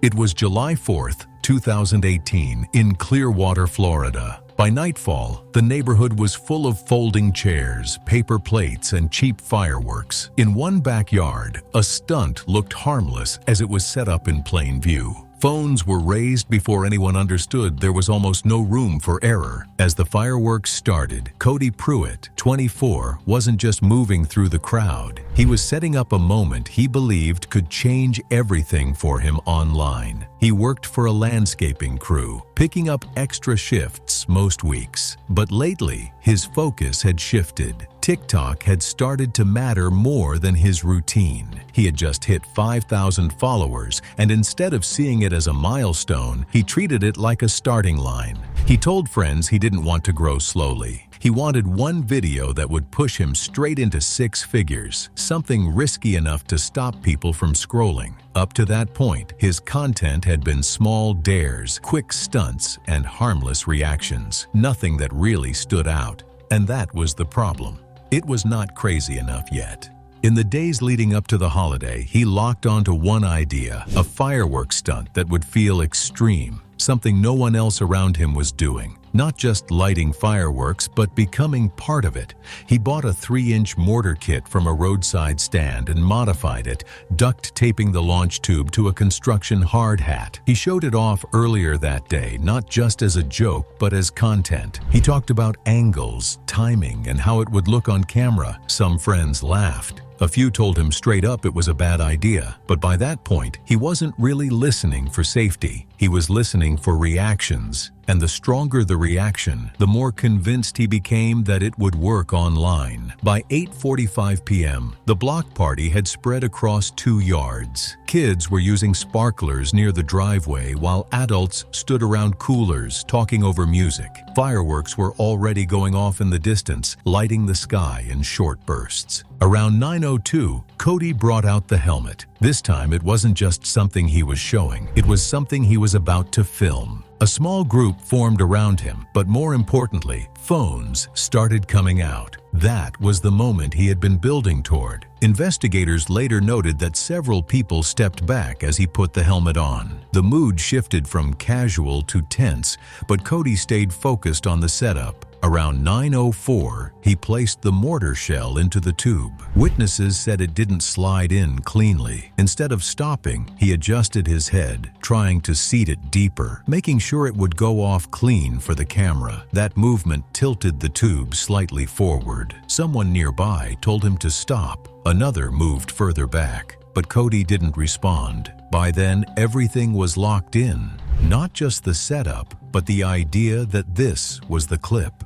It was July 4th, 2018, in Clearwater, Florida. By nightfall, the neighborhood was full of folding chairs, paper plates, and cheap fireworks. In one backyard, a stunt looked harmless as it was set up in plain view. Phones were raised before anyone understood there was almost no room for error. As the fireworks started, Cody Pruitt, 24, wasn't just moving through the crowd. He was setting up a moment he believed could change everything for him online. He worked for a landscaping crew, picking up extra shifts most weeks. But lately, his focus had shifted. TikTok had started to matter more than his routine. He had just hit 5,000 followers, and instead of seeing it as a milestone, he treated it like a starting line. He told friends he didn't want to grow slowly. He wanted one video that would push him straight into 6 figures, something risky enough to stop people from scrolling. Up to that point, his content had been small dares, quick stunts, and harmless reactions. Nothing that really stood out. And that was the problem. It was not crazy enough yet. In the days leading up to the holiday, he locked onto one idea, a fireworks stunt that would feel extreme, something no one else around him was doing. Not just lighting fireworks, but becoming part of it. He bought a 3-inch mortar kit from a roadside stand and modified it, duct taping the launch tube to a construction hard hat. He showed it off earlier that day, not just as a joke, but as content. He talked about angles, timing, and how it would look on camera. Some friends laughed. A few told him straight up it was a bad idea, but by that point, he wasn't really listening for safety. He was listening for reactions, and the stronger the reaction, the more convinced he became that it would work online. By 8:45 p.m., the block party had spread across 2 yards. Kids were using sparklers near the driveway while adults stood around coolers talking over music. Fireworks were already going off in the distance, lighting the sky in short bursts. Around 9:02, Cody brought out the helmet. This time it wasn't just something he was showing, it was something he was about to film. A small group formed around him, but more importantly, phones started coming out. That was the moment he had been building toward. Investigators later noted that several people stepped back as he put the helmet on. The mood shifted from casual to tense, but Cody stayed focused on the setup. Around 9:04, he placed the mortar shell into the tube. Witnesses said it didn't slide in cleanly. Instead of stopping, he adjusted his head, trying to seat it deeper, making sure it would go off clean for the camera. That movement tilted the tube slightly forward. Someone nearby told him to stop. Another moved further back, but Cody didn't respond. By then, everything was locked in. Not just the setup, but the idea that this was the clip.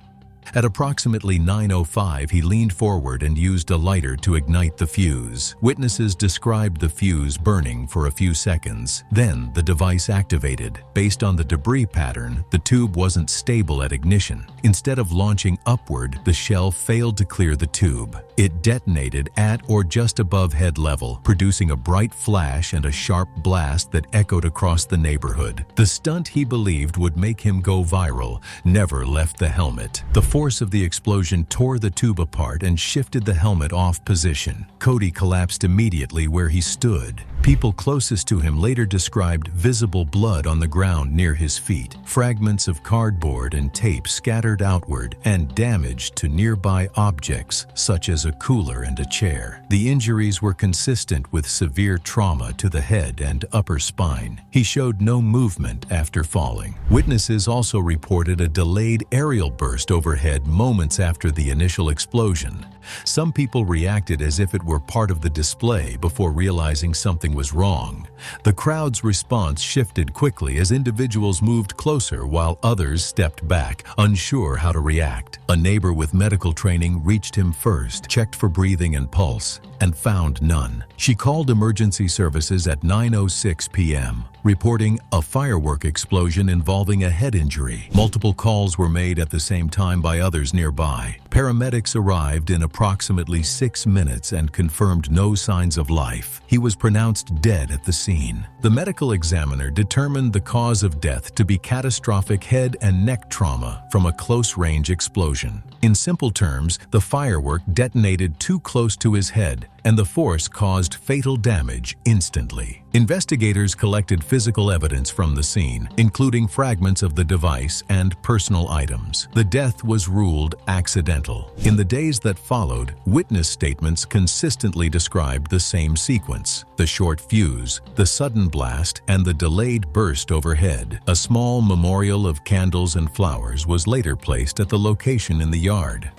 At approximately 9:05, he leaned forward and used a lighter to ignite the fuse. Witnesses described the fuse burning for a few seconds. Then the device activated. Based on the debris pattern, the tube wasn't stable at ignition. Instead of launching upward, the shell failed to clear the tube. It detonated at or just above head level, producing a bright flash and a sharp blast that echoed across the neighborhood. The stunt he believed would make him go viral never left the helmet. The force of the explosion tore the tube apart and shifted the helmet off position. Cody collapsed immediately where he stood. People closest to him later described visible blood on the ground near his feet, fragments of cardboard and tape scattered outward, and damage to nearby objects such as a cooler and a chair. The injuries were consistent with severe trauma to the head and upper spine. He showed no movement after falling. Witnesses also reported a delayed aerial burst overhead moments after the initial explosion. Some people reacted as if it were part of the display before realizing something was wrong. The crowd's response shifted quickly as individuals moved closer while others stepped back, unsure how to react. A neighbor with medical training reached him first, checked for breathing and pulse, and found none. She called emergency services at 9:06 p.m., reporting a firework explosion involving a head injury. Multiple calls were made at the same time by others nearby. Paramedics arrived in approximately 6 minutes and confirmed no signs of life. He was pronounced dead at the scene. The medical examiner determined the cause of death to be catastrophic head and neck trauma from a close-range explosion. In simple terms, the firework detonated too close to his head, and the force caused fatal damage instantly. Investigators collected physical evidence from the scene, including fragments of the device and personal items. The death was ruled accidental. In the days that followed, witness statements consistently described the same sequence: the short fuse, the sudden blast, and the delayed burst overhead. A small memorial of candles and flowers was later placed at the location in the yard.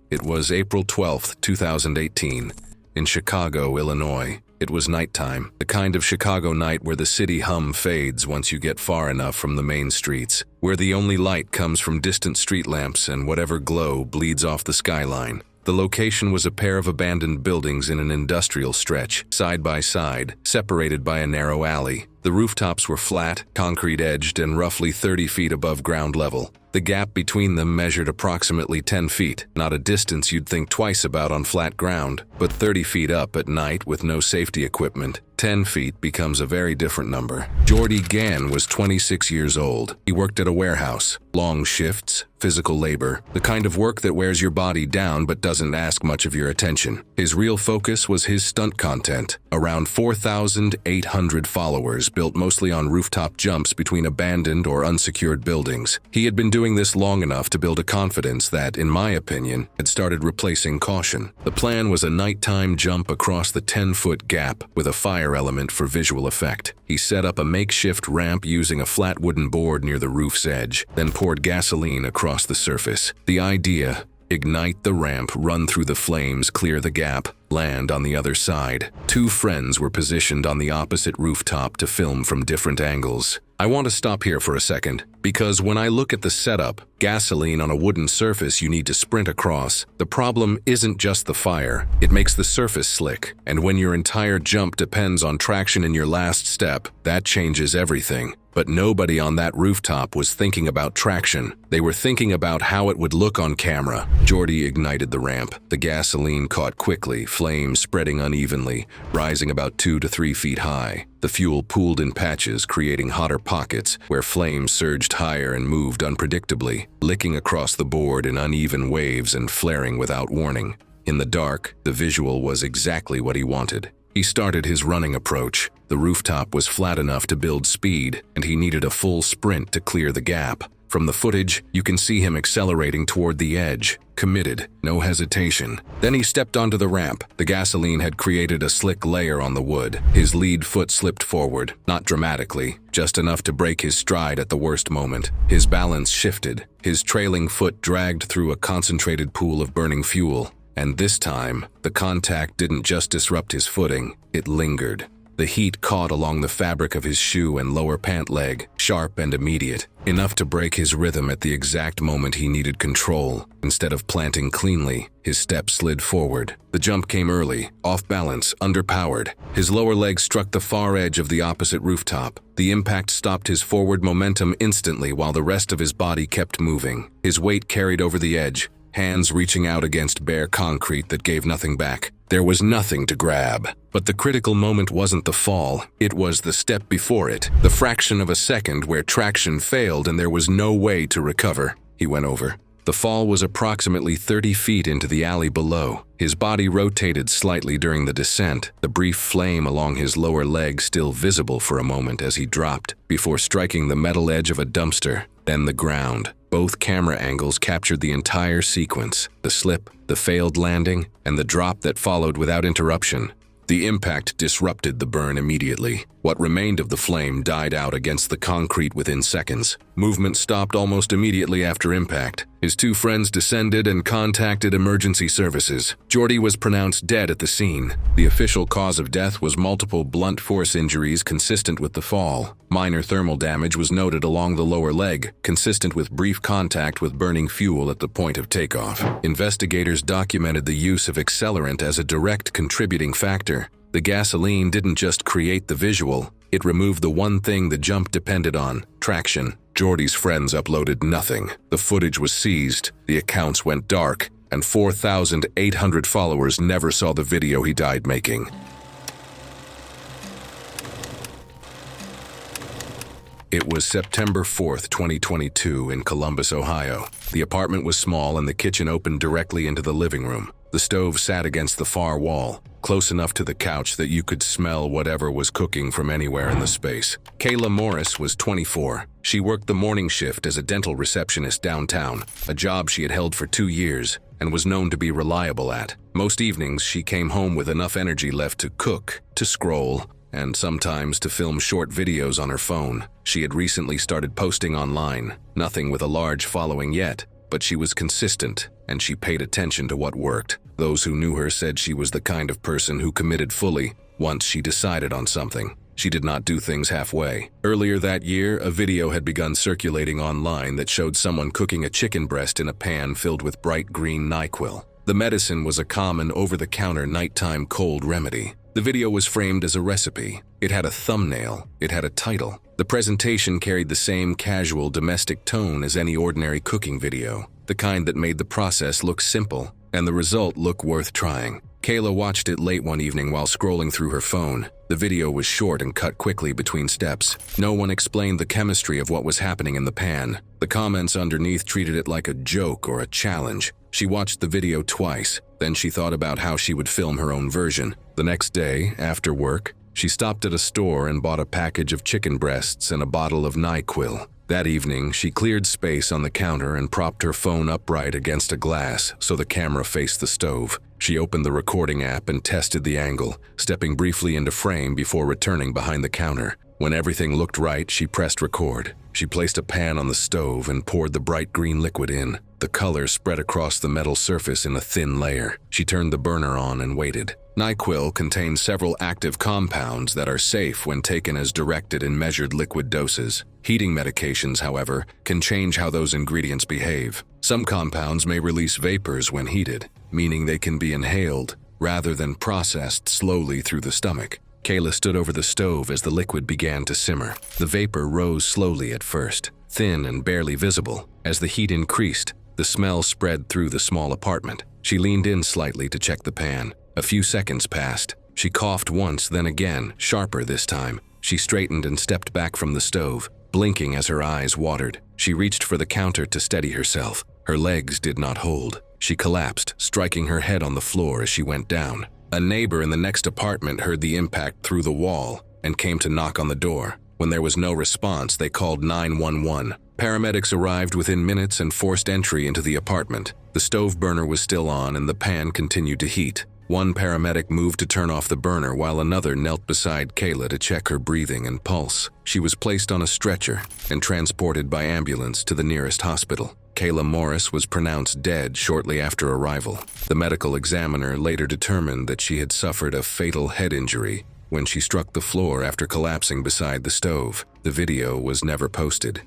It was April 12, 2018, in Chicago, Illinois. It was nighttime, the kind of Chicago night where the city hum fades once you get far enough from the main streets, where the only light comes from distant street lamps and whatever glow bleeds off the skyline. The location was a pair of abandoned buildings in an industrial stretch, side by side, separated by a narrow alley. The rooftops were flat, concrete-edged, and roughly 30 feet above ground level. The gap between them measured approximately 10 feet, not a distance you'd think twice about on flat ground, but 30 feet up at night with no safety equipment. 10 feet becomes a very different number. Jordy Gann was 26 years old. He worked at a warehouse. Long shifts, physical labor, the kind of work that wears your body down but doesn't ask much of your attention. His real focus was his stunt content. Around 4,800 followers, built mostly on rooftop jumps between abandoned or unsecured buildings. He had been doing this long enough to build a confidence that, in my opinion, had started replacing caution. The plan was a nighttime jump across the 10-foot gap with a fire element for visual effect. He set up a makeshift ramp using a flat wooden board near the roof's edge, then poured gasoline across the surface. The idea: ignite the ramp, run through the flames, clear the gap, land on the other side. Two friends were positioned on the opposite rooftop to film from different angles. I want to stop here for a second, because when I look at the setup, gasoline on a wooden surface you need to sprint across. The problem isn't just the fire, it makes the surface slick, and when your entire jump depends on traction in your last step, that changes everything. But nobody on that rooftop was thinking about traction. They were thinking about how it would look on camera. Jordy ignited the ramp. The gasoline caught quickly, flames spreading unevenly, rising about 2 to 3 feet high. The fuel pooled in patches, creating hotter pockets where flames surged higher and moved unpredictably, licking across the board in uneven waves and flaring without warning. In the dark, the visual was exactly what he wanted. He started his running approach. The rooftop was flat enough to build speed, and he needed a full sprint to clear the gap. From the footage, you can see him accelerating toward the edge, committed, no hesitation. Then he stepped onto the ramp. The gasoline had created a slick layer on the wood. His lead foot slipped forward, not dramatically, just enough to break his stride at the worst moment. His balance shifted. His trailing foot dragged through a concentrated pool of burning fuel. And this time, the contact didn't just disrupt his footing, it lingered. The heat caught along the fabric of his shoe and lower pant leg, sharp and immediate, enough to break his rhythm at the exact moment he needed control. Instead of planting cleanly, his step slid forward. The jump came early, off balance, underpowered. His lower leg struck the far edge of the opposite rooftop. The impact stopped his forward momentum instantly while the rest of his body kept moving. His weight carried over the edge, hands reaching out against bare concrete that gave nothing back. There was nothing to grab. But the critical moment wasn't the fall, it was the step before it. The fraction of a second where traction failed and there was no way to recover. He went over. The fall was approximately 30 feet into the alley below. His body rotated slightly during the descent, the brief flame along his lower leg still visible for a moment as he dropped, before striking the metal edge of a dumpster, then the ground. Both camera angles captured the entire sequence, the slip, the failed landing, and the drop that followed without interruption. The impact disrupted the burn immediately. What remained of the flame died out against the concrete within seconds. Movement stopped almost immediately after impact. His two friends descended and contacted emergency services. Jordy was pronounced dead at the scene. The official cause of death was multiple blunt force injuries consistent with the fall. Minor thermal damage was noted along the lower leg, consistent with brief contact with burning fuel at the point of takeoff. Investigators documented the use of accelerant as a direct contributing factor. The gasoline didn't just create the visual, it removed the one thing the jump depended on: traction. Jordy's friends uploaded nothing. The footage was seized, the accounts went dark, and 4,800 followers never saw the video he died making. It was September 4th, 2022 in Columbus, Ohio. The apartment was small and the kitchen opened directly into the living room. The stove sat against the far wall, close enough to the couch that you could smell whatever was cooking from anywhere in the space. Kayla Morris was 24. She worked the morning shift as a dental receptionist downtown, a job she had held for 2 years and was known to be reliable at. Most evenings, she came home with enough energy left to cook, to scroll, and sometimes to film short videos on her phone. She had recently started posting online, nothing with a large following yet, but she was consistent, and she paid attention to what worked. Those who knew her said she was the kind of person who committed fully, Once she decided on something, she did not do things halfway. Earlier that year, a video had begun circulating online that showed someone cooking a chicken breast in a pan filled with bright green NyQuil. The medicine was a common over-the-counter nighttime cold remedy. The video was framed as a recipe. It had a thumbnail. It had a title. The presentation carried the same casual domestic tone as any ordinary cooking video, the kind that made the process look simple and the result look worth trying. Kayla watched it late one evening while scrolling through her phone. The video was short and cut quickly between steps. No one explained the chemistry of what was happening in the pan. The comments underneath treated it like a joke or a challenge. She watched the video twice, then she thought about how she would film her own version. The next day, after work, she stopped at a store and bought a package of chicken breasts and a bottle of NyQuil. That evening, she cleared space on the counter and propped her phone upright against a glass so the camera faced the stove. She opened the recording app and tested the angle, stepping briefly into frame before returning behind the counter. When everything looked right, she pressed record. She placed a pan on the stove and poured the bright green liquid in. The color spread across the metal surface in a thin layer. She turned the burner on and waited. NyQuil contains several active compounds that are safe when taken as directed in measured liquid doses. Heating medications, however, can change how those ingredients behave. Some compounds may release vapors when heated, meaning they can be inhaled rather than processed slowly through the stomach. Kayla stood over the stove as the liquid began to simmer. The vapor rose slowly at first, thin and barely visible. As the heat increased, the smell spread through the small apartment. She leaned in slightly to check the pan. A few seconds passed. She coughed once, then again, sharper this time. She straightened and stepped back from the stove, blinking as her eyes watered. She reached for the counter to steady herself. Her legs did not hold. She collapsed, striking her head on the floor as she went down. A neighbor in the next apartment heard the impact through the wall and came to knock on the door. When there was no response, they called 911. Paramedics arrived within minutes and forced entry into the apartment. The stove burner was still on and the pan continued to heat. One paramedic moved to turn off the burner while another knelt beside Kayla to check her breathing and pulse. She was placed on a stretcher and transported by ambulance to the nearest hospital. Kayla Morris was pronounced dead shortly after arrival. The medical examiner later determined that she had suffered a fatal head injury when she struck the floor after collapsing beside the stove. The video was never posted.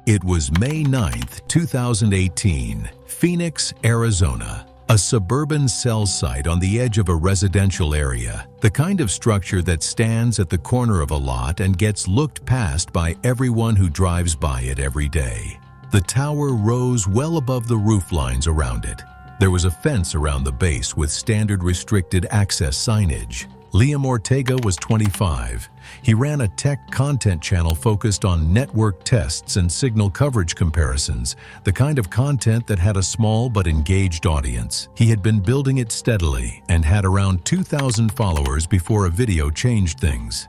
It was May 9th, 2018, Phoenix, Arizona. A suburban cell site on the edge of a residential area, the kind of structure that stands at the corner of a lot and gets looked past by everyone who drives by it every day. The tower rose well above the roof lines around it. There was a fence around the base with standard restricted access signage. Liam Ortega was 25. He ran a tech content channel focused on network tests and signal coverage comparisons, the kind of content that had a small but engaged audience. He had been building it steadily and had around 2,000 followers before a video changed things.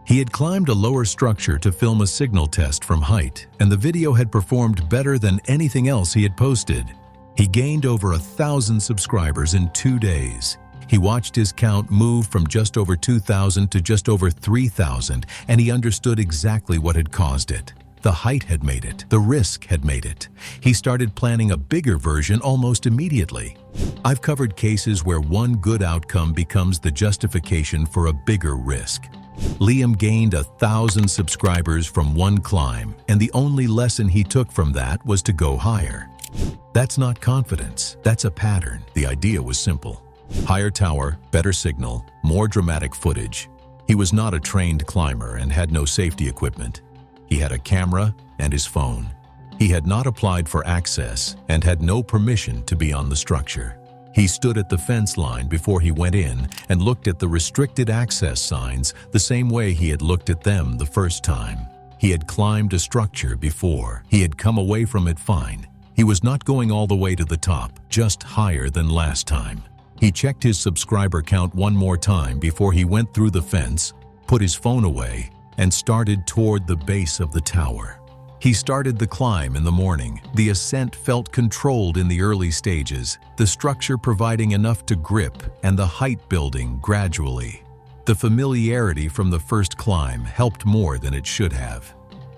He had climbed a lower structure to film a signal test from height, and the video had performed better than anything else he had posted. He gained over 1,000 subscribers in 2 days. He watched his count move from just over 2,000 to just over 3,000, and he understood exactly what had caused it. The height had made it. The risk had made it. He started planning a bigger version almost immediately. I've covered cases where one good outcome becomes the justification for a bigger risk. Liam gained 1,000 subscribers from one climb, and the only lesson he took from that was to go higher. That's not confidence. That's a pattern. The idea was simple. Higher tower, better signal, more dramatic footage. He was not a trained climber and had no safety equipment. He had a camera and his phone. He had not applied for access and had no permission to be on the structure. He stood at the fence line before he went in and looked at the restricted access signs the same way he had looked at them the first time. He had climbed a structure before. He had come away from it fine. He was not going all the way to the top, just higher than last time. He checked his subscriber count one more time before he went through the fence, put his phone away, and started toward the base of the tower. He started the climb in the morning. The ascent felt controlled in the early stages, the structure providing enough to grip and the height building gradually. The familiarity from the first climb helped more than it should have.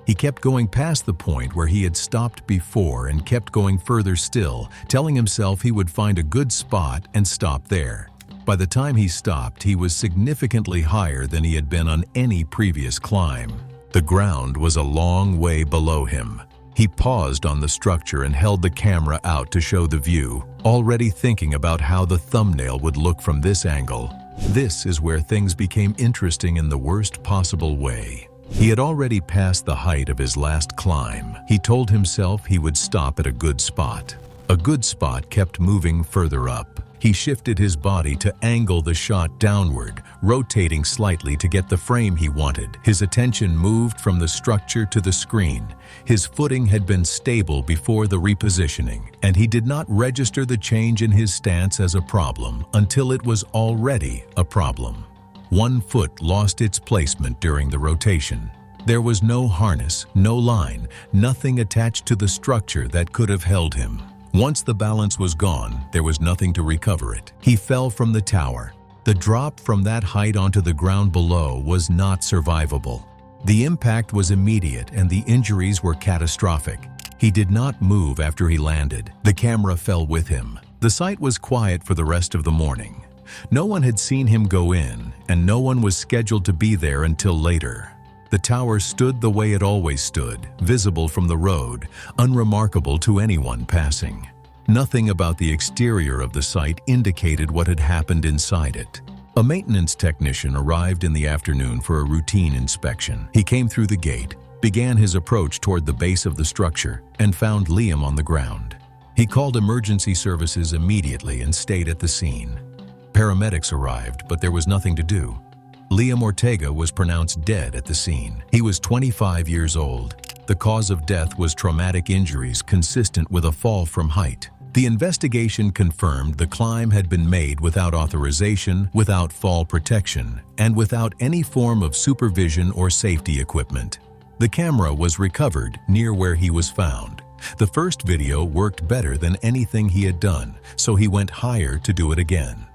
He kept going past the point where he had stopped before and kept going further still, telling himself he would find a good spot and stop there. By the time he stopped, he was significantly higher than he had been on any previous climb. The ground was a long way below him. He paused on the structure and held the camera out to show the view, already thinking about how the thumbnail would look from this angle. This is where things became interesting in the worst possible way. He had already passed the height of his last climb. He told himself he would stop at a good spot. A good spot kept moving further up. He shifted his body to angle the shot downward, rotating slightly to get the frame he wanted. His attention moved from the structure to the screen. His footing had been stable before the repositioning, and he did not register the change in his stance as a problem until it was already a problem. One foot lost its placement during the rotation. There was no harness, no line, nothing attached to the structure that could have held him. Once the balance was gone, there was nothing to recover it. He fell from the tower. The drop from that height onto the ground below was not survivable. The impact was immediate and the injuries were catastrophic. He did not move after he landed. The camera fell with him. The site was quiet for the rest of the morning. No one had seen him go in, and no one was scheduled to be there until later. The tower stood the way it always stood, visible from the road, unremarkable to anyone passing. Nothing about the exterior of the site indicated what had happened inside it. A maintenance technician arrived in the afternoon for a routine inspection. He came through the gate, began his approach toward the base of the structure, and found Liam on the ground. He called emergency services immediately and stayed at the scene. Paramedics arrived, but there was nothing to do. Liam Ortega was pronounced dead at the scene. He was 25 years old. The cause of death was traumatic injuries consistent with a fall from height. The investigation confirmed the climb had been made without authorization, without fall protection, and without any form of supervision or safety equipment. The camera was recovered near where he was found. The first video worked better than anything he had done, so he went higher to do it again.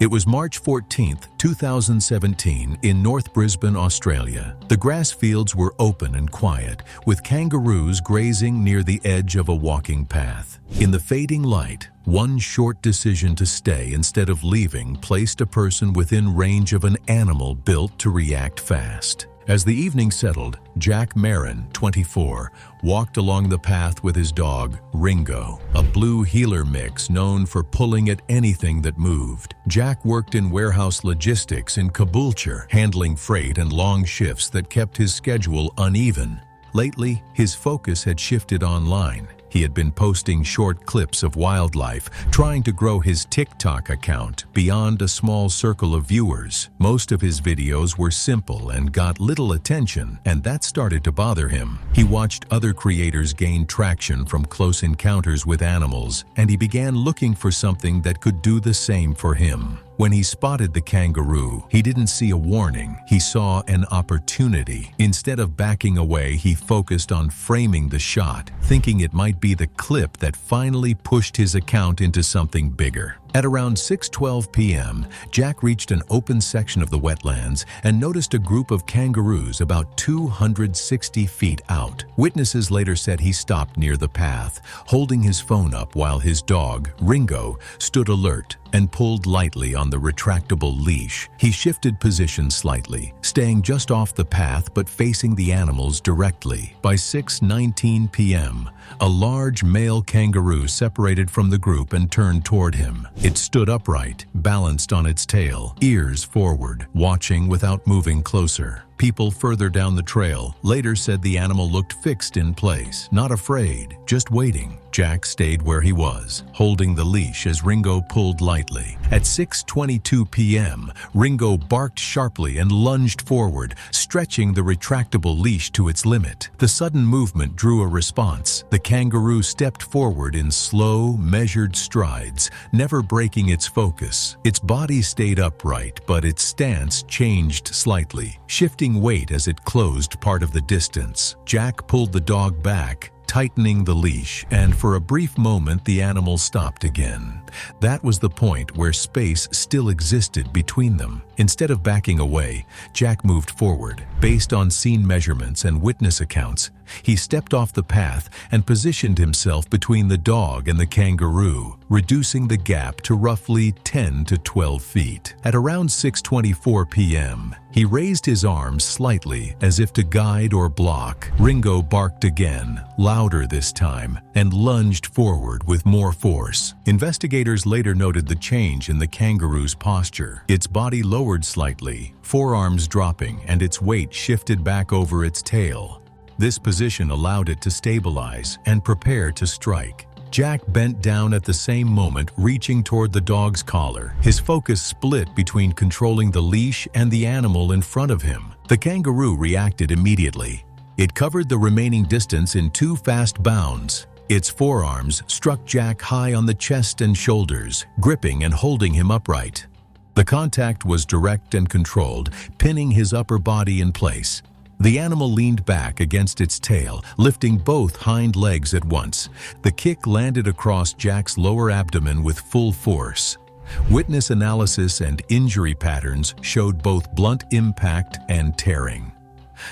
It was March 14, 2017, in North Brisbane, Australia. The grass fields were open and quiet, with kangaroos grazing near the edge of a walking path. In the fading light, one short decision to stay instead of leaving placed a person within range of an animal built to react fast. As the evening settled, Jack Marin, 24, walked along the path with his dog, Ringo, a blue heeler mix known for pulling at anything that moved. Jack worked in warehouse logistics in Caboolture, handling freight and long shifts that kept his schedule uneven. Lately, his focus had shifted online. He had been posting short clips of wildlife, trying to grow his TikTok account beyond a small circle of viewers. Most of his videos were simple and got little attention, and that started to bother him. He watched other creators gain traction from close encounters with animals, and he began looking for something that could do the same for him. When he spotted the kangaroo, he didn't see a warning. He saw an opportunity. Instead of backing away, he focused on framing the shot, thinking it might be the clip that finally pushed his account into something bigger. At around 6:12 p.m., Jack reached an open section of the wetlands and noticed a group of kangaroos about 260 feet out. Witnesses later said he stopped near the path, holding his phone up while his dog, Ringo, stood alert and pulled lightly on the retractable leash. He shifted position slightly, staying just off the path but facing the animals directly. By 6:19 p.m., a large male kangaroo separated from the group and turned toward him. It stood upright, balanced on its tail, ears forward, watching without moving closer. People further down the trail later said the animal looked fixed in place, not afraid, just waiting. Jack stayed where he was, holding the leash as Ringo pulled lightly. At 6:22 p.m., Ringo barked sharply and lunged forward, stretching the retractable leash to its limit. The sudden movement drew a response. The kangaroo stepped forward in slow, measured strides, never breaking its focus. Its body stayed upright, but its stance changed slightly, shifting weight as it closed part of the distance. Jack pulled the dog back, tightening the leash, and for a brief moment the animal stopped again. That was the point where space still existed between them. Instead of backing away, Jack moved forward. Based on scene measurements and witness accounts, he stepped off the path and positioned himself between the dog and the kangaroo, reducing the gap to roughly 10 to 12 feet. At around 6:24 p.m., he raised his arms slightly as if to guide or block. Ringo barked again, louder this time, and lunged forward with more force. Investigators later noted the change in the kangaroo's posture. Its body lowered slightly, forearms dropping, and its weight shifted back over its tail. This position allowed it to stabilize and prepare to strike. Jack bent down at the same moment, reaching toward the dog's collar. His focus split between controlling the leash and the animal in front of him. The kangaroo reacted immediately. It covered the remaining distance in 2 fast bounds. Its forearms struck Jack high on the chest and shoulders, gripping and holding him upright. The contact was direct and controlled, pinning his upper body in place. The animal leaned back against its tail, lifting both hind legs at once. The kick landed across Jack's lower abdomen with full force. Witness analysis and injury patterns showed both blunt impact and tearing.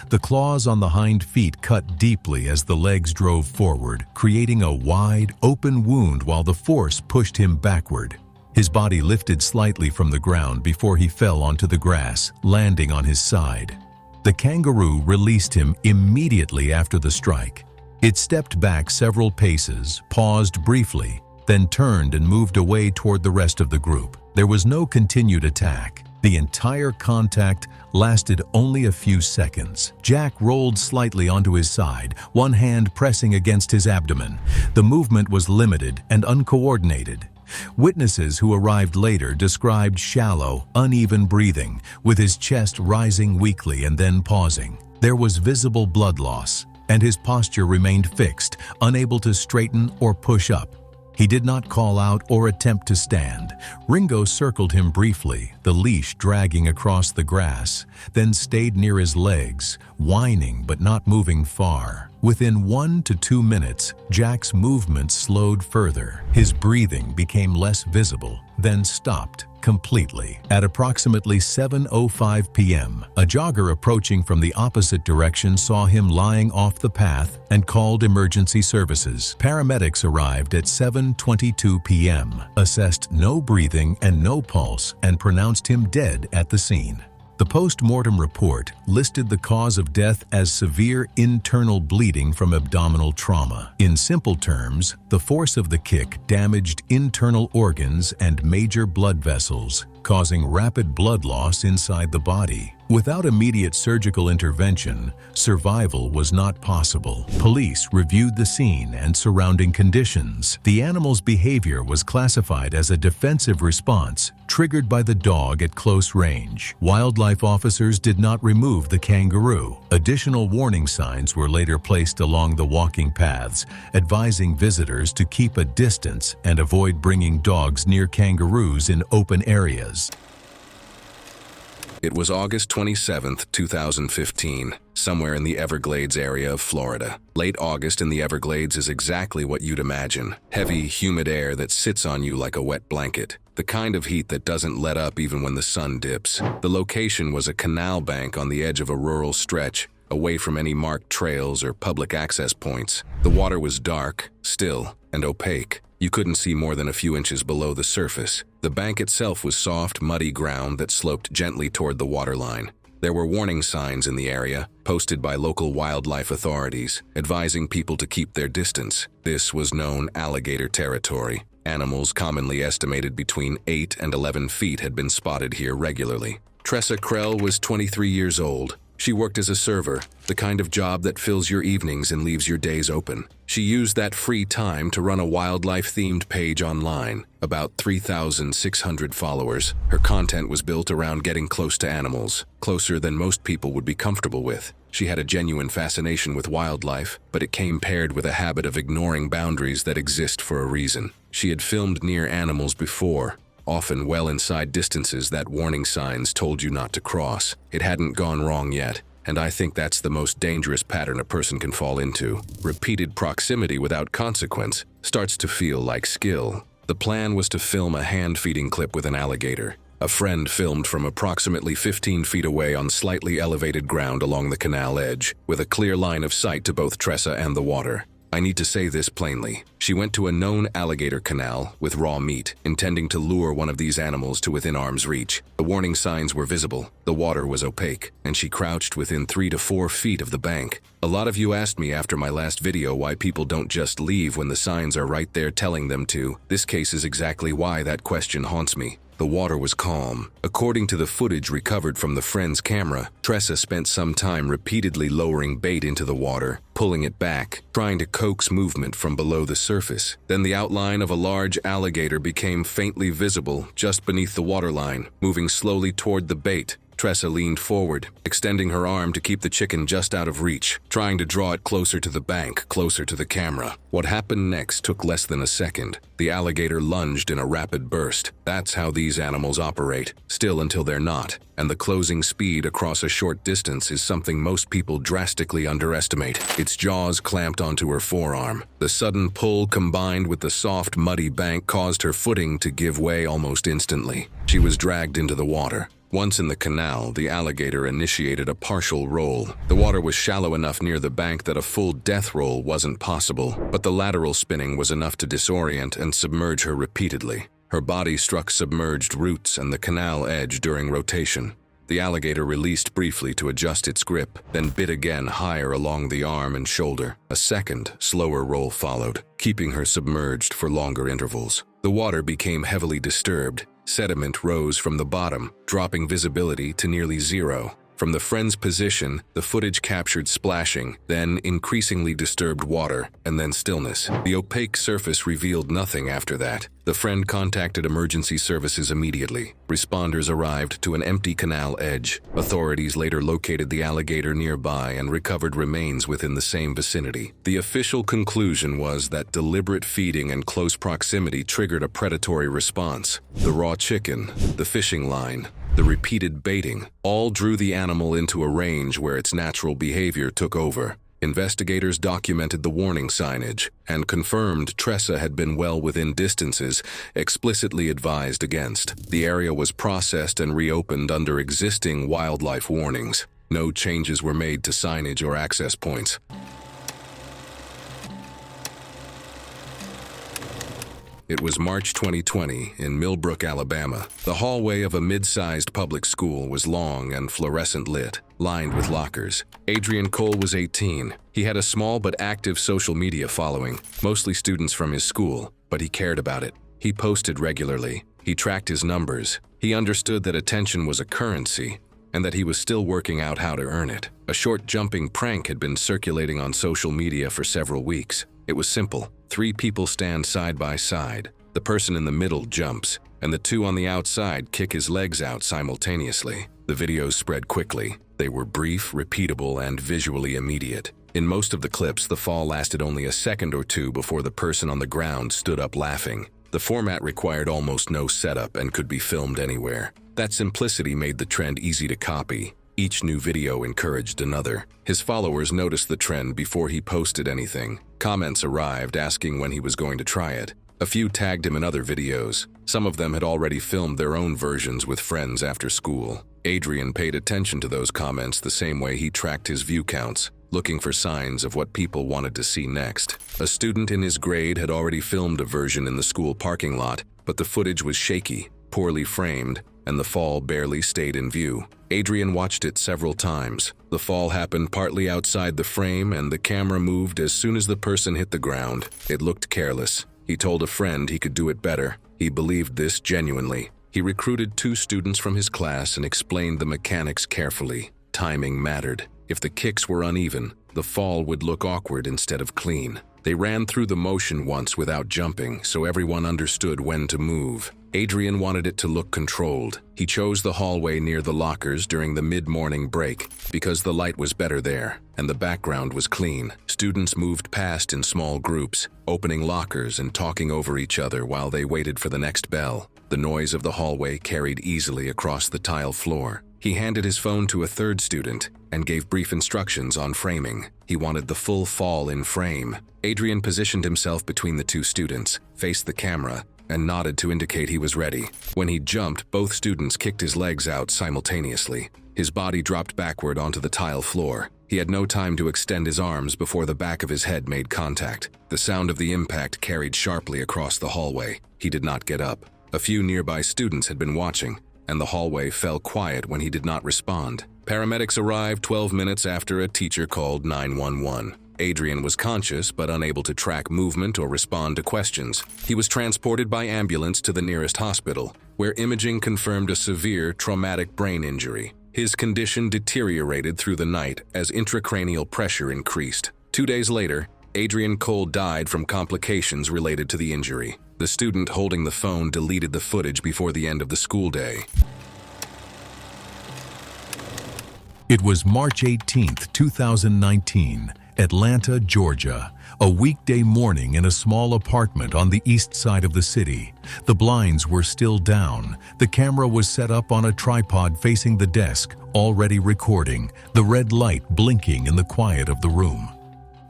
The claws on the hind feet cut deeply as the legs drove forward, creating a wide, open wound while the force pushed him backward. His body lifted slightly from the ground before he fell onto the grass, landing on his side. The kangaroo released him immediately after the strike. It stepped back several paces, paused briefly, then turned and moved away toward the rest of the group. There was no continued attack. The entire contact lasted only a few seconds. Jack rolled slightly onto his side, one hand pressing against his abdomen. The movement was limited and uncoordinated. Witnesses who arrived later described shallow, uneven breathing, with his chest rising weakly and then pausing. There was visible blood loss, and his posture remained fixed, unable to straighten or push up. He did not call out or attempt to stand. Ringo circled him briefly, the leash dragging across the grass, then stayed near his legs, whining but not moving far. Within 1 to 2 minutes, Jack's movement slowed further. His breathing became less visible, then stopped completely. At approximately 7:05 p.m., a jogger approaching from the opposite direction saw him lying off the path and called emergency services. Paramedics arrived at 7:22 p.m., assessed no breathing and no pulse, and pronounced him dead at the scene. The post-mortem report listed the cause of death as severe internal bleeding from abdominal trauma. In simple terms, the force of the kick damaged internal organs and major blood vessels, causing rapid blood loss inside the body. Without immediate surgical intervention, survival was not possible. Police reviewed the scene and surrounding conditions. The animal's behavior was classified as a defensive response triggered by the dog at close range. Wildlife officers did not remove the kangaroo. Additional warning signs were later placed along the walking paths, advising visitors to keep a distance and avoid bringing dogs near kangaroos in open areas. It was August 27, 2015, somewhere in the Everglades area of Florida. Late August in the Everglades is exactly what you'd imagine. Heavy, humid air that sits on you like a wet blanket. The kind of heat that doesn't let up even when the sun dips. The location was a canal bank on the edge of a rural stretch, away from any marked trails or public access points. The water was dark, still, and opaque. You couldn't see more than a few inches below the surface. The bank itself was soft, muddy ground that sloped gently toward the waterline. There were warning signs in the area, posted by local wildlife authorities, advising people to keep their distance. This was known alligator territory. Animals commonly estimated between 8 and 11 feet had been spotted here regularly. Tressa Krell was 23 years old. She worked as a server, the kind of job that fills your evenings and leaves your days open. She used that free time to run a wildlife-themed page online, about 3,600 followers. Her content was built around getting close to animals, closer than most people would be comfortable with. She had a genuine fascination with wildlife, but it came paired with a habit of ignoring boundaries that exist for a reason. She had filmed near animals before, often well inside distances that warning signs told you not to cross. It hadn't gone wrong yet, and I think that's the most dangerous pattern a person can fall into. Repeated proximity without consequence starts to feel like skill. The plan was to film a hand-feeding clip with an alligator. A friend filmed from approximately 15 feet away on slightly elevated ground along the canal edge, with a clear line of sight to both Tressa and the water. I need to say this plainly. She went to a known alligator canal with raw meat, intending to lure one of these animals to within arm's reach. The warning signs were visible, the water was opaque, and she crouched within 3 to 4 feet of the bank. A lot of you asked me after my last video why people don't just leave when the signs are right there telling them to. This case is exactly why that question haunts me. The water was calm. According to the footage recovered from the friend's camera, Tressa spent some time repeatedly lowering bait into the water, pulling it back, trying to coax movement from below the surface. Then the outline of a large alligator became faintly visible just beneath the waterline, moving slowly toward the bait. Tressa leaned forward, extending her arm to keep the chicken just out of reach, trying to draw it closer to the bank, closer to the camera. What happened next took less than a second. The alligator lunged in a rapid burst. That's how these animals operate, still until they're not. And the closing speed across a short distance is something most people drastically underestimate. Its jaws clamped onto her forearm. The sudden pull combined with the soft, muddy bank caused her footing to give way almost instantly. She was dragged into the water. Once in the canal, the alligator initiated a partial roll. The water was shallow enough near the bank that a full death roll wasn't possible, but the lateral spinning was enough to disorient and submerge her repeatedly. Her body struck submerged roots and the canal edge during rotation. The alligator released briefly to adjust its grip, then bit again higher along the arm and shoulder. A second, slower roll followed, keeping her submerged for longer intervals. The water became heavily disturbed. Sediment rose from the bottom, dropping visibility to nearly zero. From the friend's position, the footage captured splashing, then increasingly disturbed water, and then stillness. The opaque surface revealed nothing after that. The friend contacted emergency services immediately. Responders arrived to an empty canal edge. Authorities later located the alligator nearby and recovered remains within the same vicinity. The official conclusion was that deliberate feeding and close proximity triggered a predatory response. The raw chicken, the fishing line, the repeated baiting, all drew the animal into a range where its natural behavior took over. Investigators documented the warning signage and confirmed Tressa had been well within distances explicitly advised against. The area was processed and reopened under existing wildlife warnings. No changes were made to signage or access points. It was March 2020 in Millbrook, Alabama. The hallway of a mid-sized public school was long and fluorescent lit, lined with lockers. Adrian Cole was 18. He had a small but active social media following, mostly students from his school, but he cared about it. He posted regularly. He tracked his numbers. He understood that attention was a currency, and that he was still working out how to earn it. A short jumping prank had been circulating on social media for several weeks. It was simple. 3 people stand side by side. The person in the middle jumps, and the 2 on the outside kick his legs out simultaneously. The videos spread quickly. They were brief, repeatable, and visually immediate. In most of the clips, the fall lasted only a second or 2 before the person on the ground stood up laughing. The format required almost no setup and could be filmed anywhere. That simplicity made the trend easy to copy. Each new video encouraged another. His followers noticed the trend before he posted anything. Comments arrived asking when he was going to try it. A few tagged him in other videos. Some of them had already filmed their own versions with friends after school. Adrian paid attention to those comments the same way he tracked his view counts, looking for signs of what people wanted to see next. A student in his grade had already filmed a version in the school parking lot, but the footage was shaky, poorly framed, and the fall barely stayed in view. Adrian watched it several times. The fall happened partly outside the frame, and the camera moved as soon as the person hit the ground. It looked careless. He told a friend he could do it better. He believed this genuinely. He recruited 2 students from his class and explained the mechanics carefully. Timing mattered. If the kicks were uneven, the fall would look awkward instead of clean. They ran through the motion once without jumping, so everyone understood when to move. Adrian wanted it to look controlled. He chose the hallway near the lockers during the mid-morning break because the light was better there and the background was clean. Students moved past in small groups, opening lockers and talking over each other while they waited for the next bell. The noise of the hallway carried easily across the tile floor. He handed his phone to a 3rd student and gave brief instructions on framing. He wanted the full fall in frame. Adrian positioned himself between the 2 students, faced the camera, and nodded to indicate he was ready. When he jumped, both students kicked his legs out simultaneously. His body dropped backward onto the tile floor. He had no time to extend his arms before the back of his head made contact. The sound of the impact carried sharply across the hallway. He did not get up. A few nearby students had been watching, and the hallway fell quiet when he did not respond. Paramedics arrived 12 minutes after a teacher called 911. Adrian was conscious but unable to track movement or respond to questions. He was transported by ambulance to the nearest hospital, where imaging confirmed a severe traumatic brain injury. His condition deteriorated through the night as intracranial pressure increased. 2 days later, Adrian Cole died from complications related to the injury. The student holding the phone deleted the footage before the end of the school day. It was March 18, 2019, Atlanta, Georgia, a weekday morning in a small apartment on the east side of the city. The blinds were still down. The camera was set up on a tripod facing the desk, already recording, the red light blinking in the quiet of the room.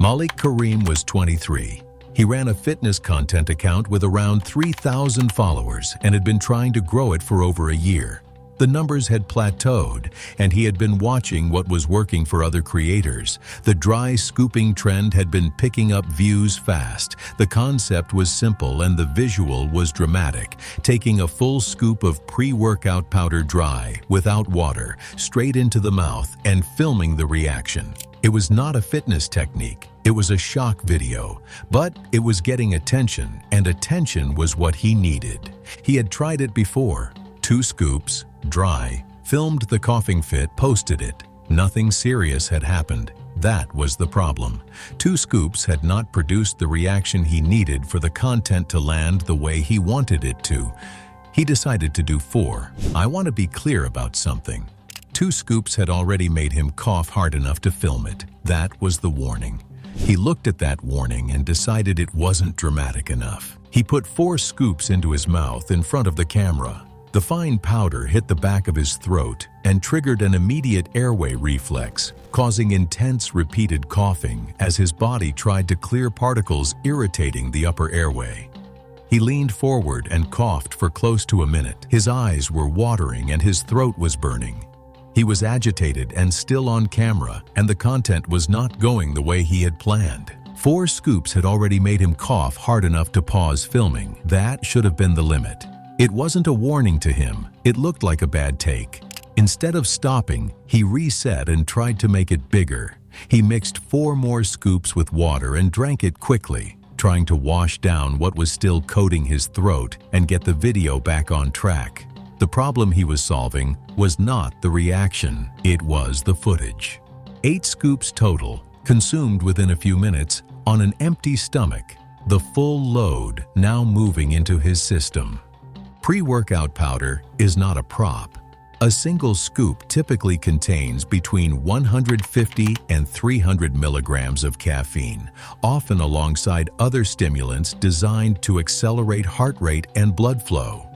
Malik Kareem was 23. He ran a fitness content account with around 3,000 followers and had been trying to grow it for over a year. The numbers had plateaued, and he had been watching what was working for other creators. The dry scooping trend had been picking up views fast. The concept was simple and the visual was dramatic, taking a full scoop of pre-workout powder dry, without water, straight into the mouth and filming the reaction. It was not a fitness technique. It was a shock video, but it was getting attention, and attention was what he needed. He had tried it before. 2 scoops, dry, filmed the coughing fit, posted it. Nothing serious had happened. That was the problem. 2 scoops had not produced the reaction he needed for the content to land the way he wanted it to. He decided to do 4. I want to be clear about something. 2 scoops had already made him cough hard enough to film it. That was the warning. He looked at that warning and decided it wasn't dramatic enough. He put 4 scoops into his mouth in front of the camera. The fine powder hit the back of his throat and triggered an immediate airway reflex, causing intense repeated coughing as his body tried to clear particles irritating the upper airway. He leaned forward and coughed for close to a minute. His eyes were watering and his throat was burning. He was agitated and still on camera, and the content was not going the way he had planned. 4 scoops had already made him cough hard enough to pause filming. That should have been the limit. It wasn't a warning to him. It looked like a bad take. Instead of stopping, he reset and tried to make it bigger. He mixed 4 more scoops with water and drank it quickly, trying to wash down what was still coating his throat and get the video back on track. The problem he was solving was not the reaction, it was the footage. 8 scoops total, consumed within a few minutes, on an empty stomach, the full load now moving into his system. Pre-workout powder is not a prop. A single scoop typically contains between 150 and 300 milligrams of caffeine, often alongside other stimulants designed to accelerate heart rate and blood flow.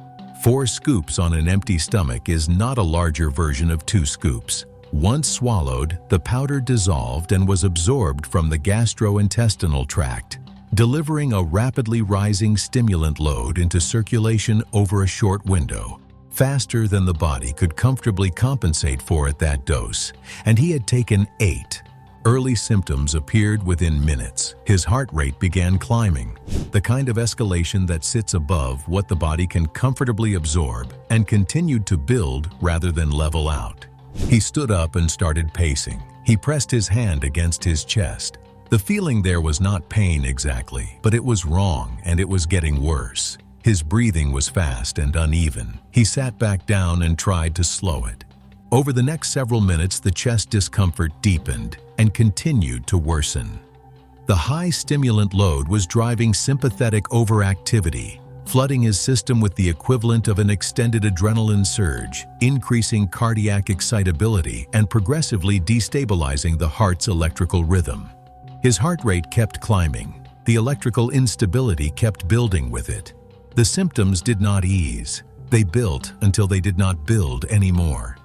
4 scoops on an empty stomach is not a larger version of 2 scoops. Once swallowed, the powder dissolved and was absorbed from the gastrointestinal tract, delivering a rapidly rising stimulant load into circulation over a short window, faster than the body could comfortably compensate for at that dose, and he had taken 8. Early symptoms appeared within minutes. His heart rate began climbing, the kind of escalation that sits above what the body can comfortably absorb, and continued to build rather than level out. He stood up and started pacing. He pressed his hand against his chest. The feeling there was not pain exactly, but it was wrong and it was getting worse. His breathing was fast and uneven. He sat back down and tried to slow it. Over the next several minutes, the chest discomfort deepened and continued to worsen. The high stimulant load was driving sympathetic overactivity, flooding his system with the equivalent of an extended adrenaline surge, increasing cardiac excitability and progressively destabilizing the heart's electrical rhythm. His heart rate kept climbing. The electrical instability kept building with it. The symptoms did not ease. They built until they did not build anymore.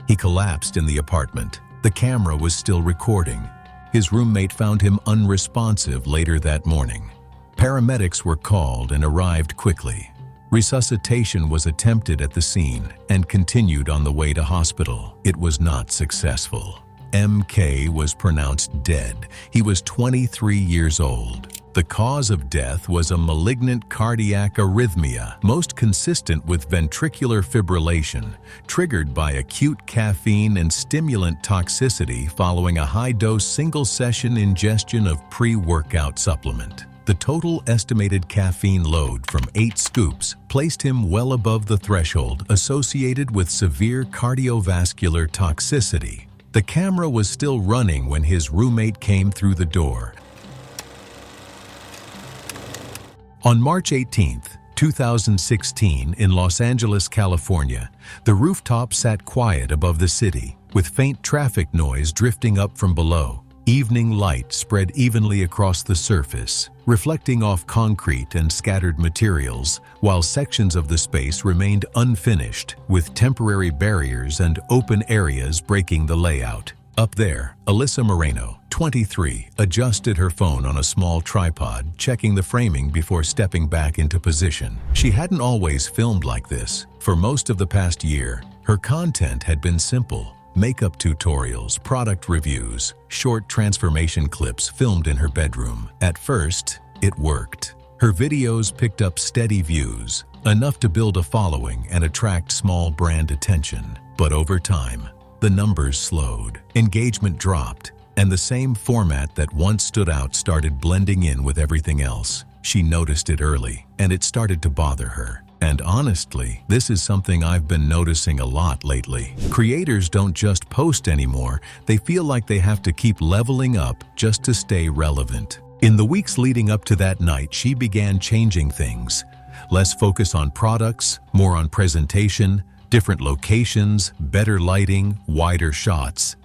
He collapsed in the apartment. The camera was still recording. His roommate found him unresponsive later that morning. Paramedics were called and arrived quickly. Resuscitation was attempted at the scene and continued on the way to hospital. It was not successful. MK was pronounced dead. He was 23 years old. The cause of death was a malignant cardiac arrhythmia, most consistent with ventricular fibrillation, triggered by acute caffeine and stimulant toxicity following a high-dose single-session ingestion of pre-workout supplement. The total estimated caffeine load from 8 scoops placed him well above the threshold associated with severe cardiovascular toxicity. The camera was still running when his roommate came through the door. On March 18, 2016, in Los Angeles, California, the rooftop sat quiet above the city, with faint traffic noise drifting up from below. Evening light spread evenly across the surface, reflecting off concrete and scattered materials, while sections of the space remained unfinished, with temporary barriers and open areas breaking the layout. Up there, Alyssa Moreno, 23, adjusted her phone on a small tripod, checking the framing before stepping back into position. She hadn't always filmed like this. For most of the past year, her content had been simple. Makeup tutorials, product reviews, short transformation clips filmed in her bedroom. At first, it worked. Her videos picked up steady views, enough to build a following and attract small brand attention. But over time, the numbers slowed, engagement dropped, and the same format that once stood out started blending in with everything else. She noticed it early, and it started to bother her. And honestly, this is something I've been noticing a lot lately. Creators don't just post anymore, they feel like they have to keep leveling up just to stay relevant. In the weeks leading up to that night, she began changing things. Less focus on products, more on presentation, different locations, better lighting, wider shots.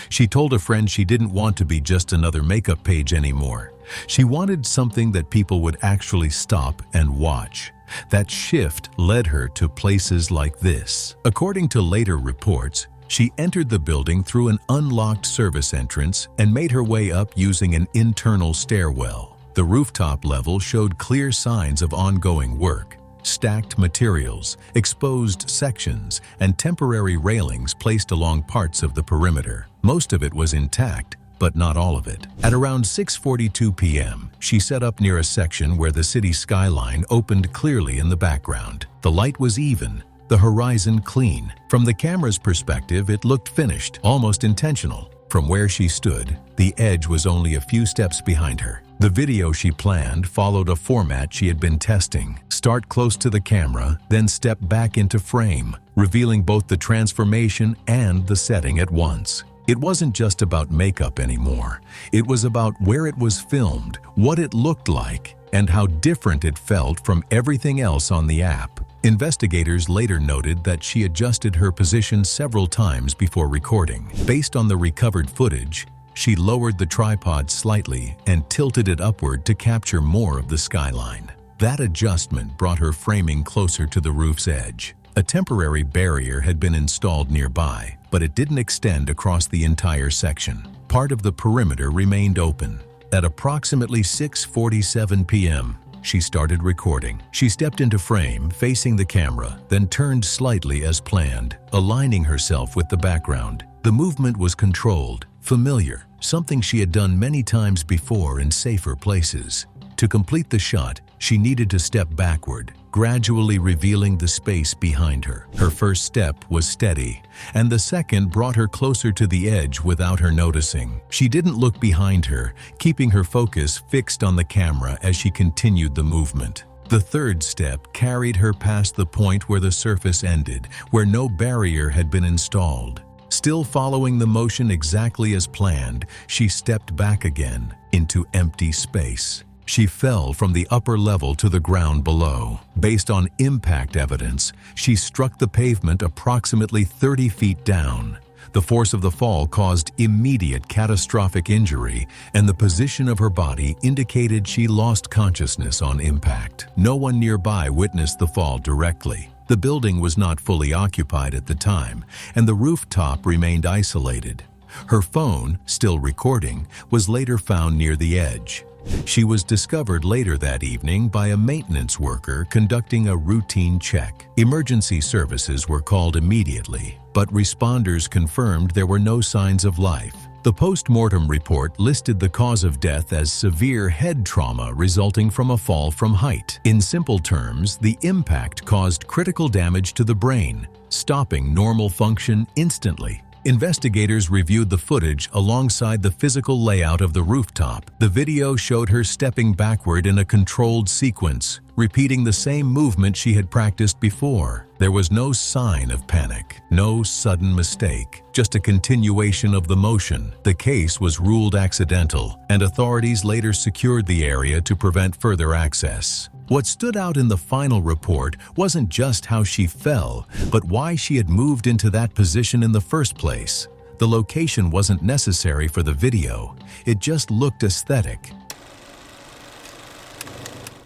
She told a friend she didn't want to be just another makeup page anymore. She wanted something that people would actually stop and watch. That shift led her to places like this. According to later reports, she entered the building through an unlocked service entrance and made her way up using an internal stairwell. The rooftop level showed clear signs of ongoing work. Stacked materials, exposed sections, and temporary railings placed along parts of the perimeter. Most of it was intact, but not all of it. At around 6:42 p.m., she set up near a section where the city skyline opened clearly in the background. The light was even, the horizon clean. From the camera's perspective, it looked finished, almost intentional. From where she stood, the edge was only a few steps behind her. The video she planned followed a format she had been testing. Start close to the camera, then step back into frame, revealing both the transformation and the setting at once. It wasn't just about makeup anymore. It was about where it was filmed, what it looked like, and how different it felt from everything else on the app. Investigators later noted that she adjusted her position several times before recording. Based on the recovered footage, she lowered the tripod slightly and tilted it upward to capture more of the skyline. That adjustment brought her framing closer to the roof's edge. A temporary barrier had been installed nearby, but it didn't extend across the entire section. Part of the perimeter remained open. At approximately 6:47 p.m., she started recording. She stepped into frame, facing the camera, then turned slightly as planned, aligning herself with the background. The movement was controlled, familiar, something she had done many times before in safer places. To complete the shot, she needed to step backward, gradually revealing the space behind her. Her first step was steady, and the second brought her closer to the edge without her noticing. She didn't look behind her, keeping her focus fixed on the camera as she continued the movement. The third step carried her past the point where the surface ended, where no barrier had been installed. Still following the motion exactly as planned, she stepped back again into empty space. She fell from the upper level to the ground below. Based on impact evidence, she struck the pavement approximately 30 feet down. The force of the fall caused immediate catastrophic injury, and the position of her body indicated she lost consciousness on impact. No one nearby witnessed the fall directly. The building was not fully occupied at the time, and the rooftop remained isolated. Her phone, still recording, was later found near the edge. She was discovered later that evening by a maintenance worker conducting a routine check. Emergency services were called immediately, but responders confirmed there were no signs of life. The post-mortem report listed the cause of death as severe head trauma resulting from a fall from height. In simple terms, the impact caused critical damage to the brain, stopping normal function instantly. Investigators reviewed the footage alongside the physical layout of the rooftop. The video showed her stepping backward in a controlled sequence, repeating the same movement she had practiced before. There was no sign of panic, no sudden mistake, just a continuation of the motion. The case was ruled accidental, and authorities later secured the area to prevent further access. What stood out in the final report wasn't just how she fell, but why she had moved into that position in the first place. The location wasn't necessary for the video. It just looked aesthetic.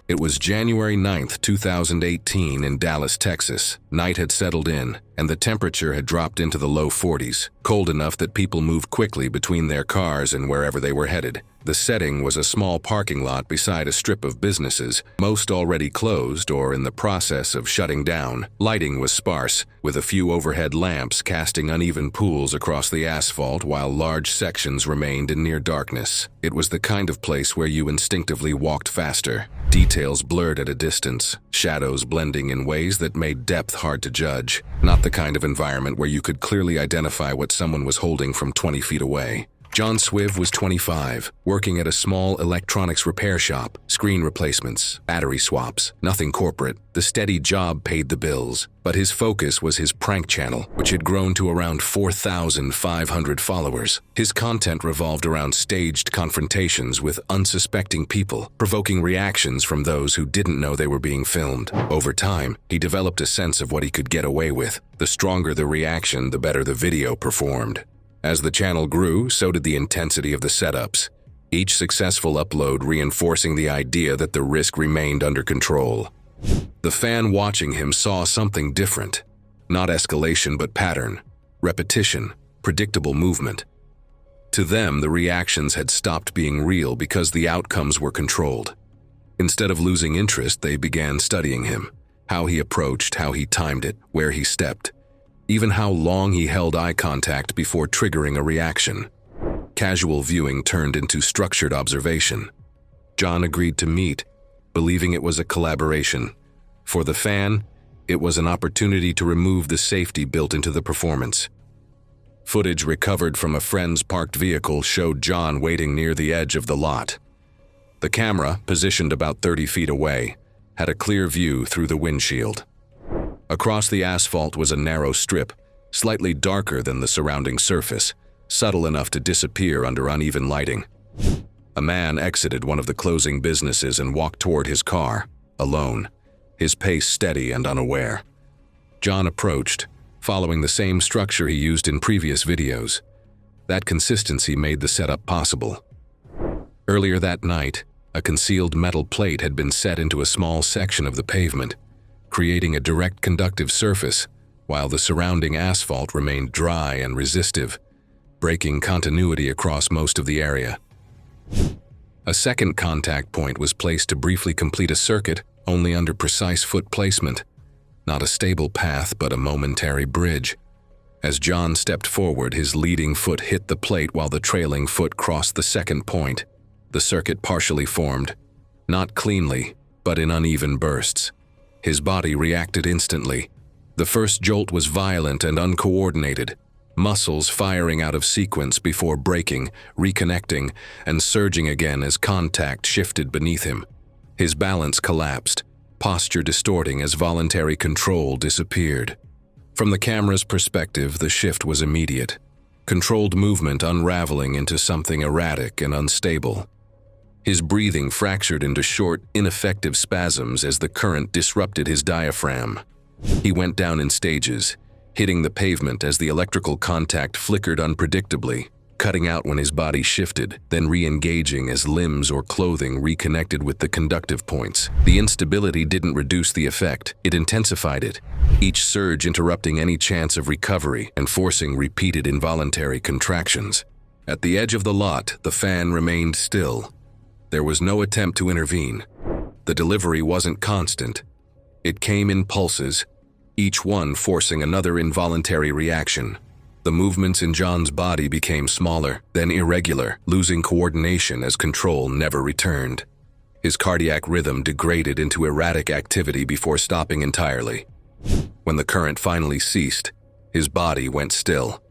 It was January 9th, 2018 in Dallas, Texas. Night had settled in, and the temperature had dropped into the low 40s, cold enough that people moved quickly between their cars and wherever they were headed. The setting was a small parking lot beside a strip of businesses, most already closed or in the process of shutting down. Lighting was sparse, with a few overhead lamps casting uneven pools across the asphalt while large sections remained in near darkness. It was the kind of place where you instinctively walked faster. Details blurred at a distance, shadows blending in ways that made depth hard to judge. Not the kind of environment where you could clearly identify what someone was holding from 20 feet away. John Swiv was 25, working at a small electronics repair shop, screen replacements, battery swaps, nothing corporate. The steady job paid the bills, but his focus was his prank channel, which had grown to around 4,500 followers. His content revolved around staged confrontations with unsuspecting people, provoking reactions from those who didn't know they were being filmed. Over time, he developed a sense of what he could get away with. The stronger the reaction, the better the video performed. As the channel grew, so did the intensity of the setups, each successful upload reinforcing the idea that the risk remained under control. The fan watching him saw something different. Not escalation, but pattern, repetition, predictable movement. To them, the reactions had stopped being real because the outcomes were controlled. Instead of losing interest, they began studying him, how he approached, how he timed it, where he stepped. Even how long he held eye contact before triggering a reaction. Casual viewing turned into structured observation. John agreed to meet, believing it was a collaboration. For the fan, it was an opportunity to remove the safety built into the performance. Footage recovered from a friend's parked vehicle showed John waiting near the edge of the lot. The camera, positioned about 30 feet away, had a clear view through the windshield. Across the asphalt was a narrow strip, slightly darker than the surrounding surface, subtle enough to disappear under uneven lighting. A man exited one of the closing businesses and walked toward his car, alone, his pace steady and unaware. John approached, following the same structure he used in previous videos. That consistency made the setup possible. Earlier that night, a concealed metal plate had been set into a small section of the pavement, creating a direct conductive surface, while the surrounding asphalt remained dry and resistive, breaking continuity across most of the area. A second contact point was placed to briefly complete a circuit, only under precise foot placement. Not a stable path, but a momentary bridge. As John stepped forward, his leading foot hit the plate while the trailing foot crossed the second point. The circuit partially formed, not cleanly, but in uneven bursts. His body reacted instantly. The first jolt was violent and uncoordinated, muscles firing out of sequence before breaking, reconnecting, and surging again as contact shifted beneath him. His balance collapsed, posture distorting as voluntary control disappeared. From the camera's perspective, the shift was immediate, controlled movement unraveling into something erratic and unstable. His breathing fractured into short, ineffective spasms as the current disrupted his diaphragm. He went down in stages, hitting the pavement as the electrical contact flickered unpredictably, cutting out when his body shifted, then re-engaging as limbs or clothing reconnected with the conductive points. The instability didn't reduce the effect, it intensified it, each surge interrupting any chance of recovery and forcing repeated involuntary contractions. At the edge of the lot, the fan remained still. There was no attempt to intervene. The delivery wasn't constant. It came in pulses, each one forcing another involuntary reaction. The movements in John's body became smaller, then irregular, losing coordination as control never returned. His cardiac rhythm degraded into erratic activity before stopping entirely. When the current finally ceased, his body went still.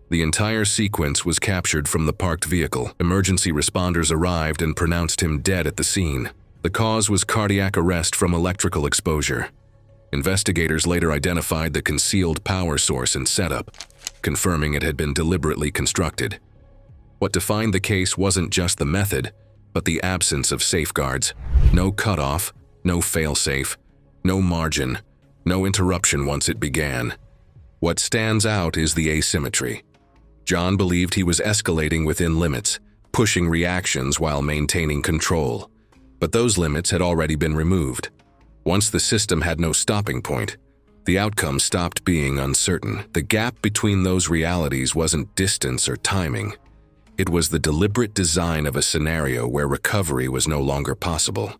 The entire sequence was captured from the parked vehicle. Emergency responders arrived and pronounced him dead at the scene. The cause was cardiac arrest from electrical exposure. Investigators later identified the concealed power source and setup, confirming it had been deliberately constructed. What defined the case wasn't just the method, but the absence of safeguards. No cutoff, no failsafe, no margin, no interruption once it began. What stands out is the asymmetry. John believed he was escalating within limits, pushing reactions while maintaining control. But those limits had already been removed. Once the system had no stopping point, the outcome stopped being uncertain. The gap between those realities wasn't distance or timing. It was the deliberate design of a scenario where recovery was no longer possible.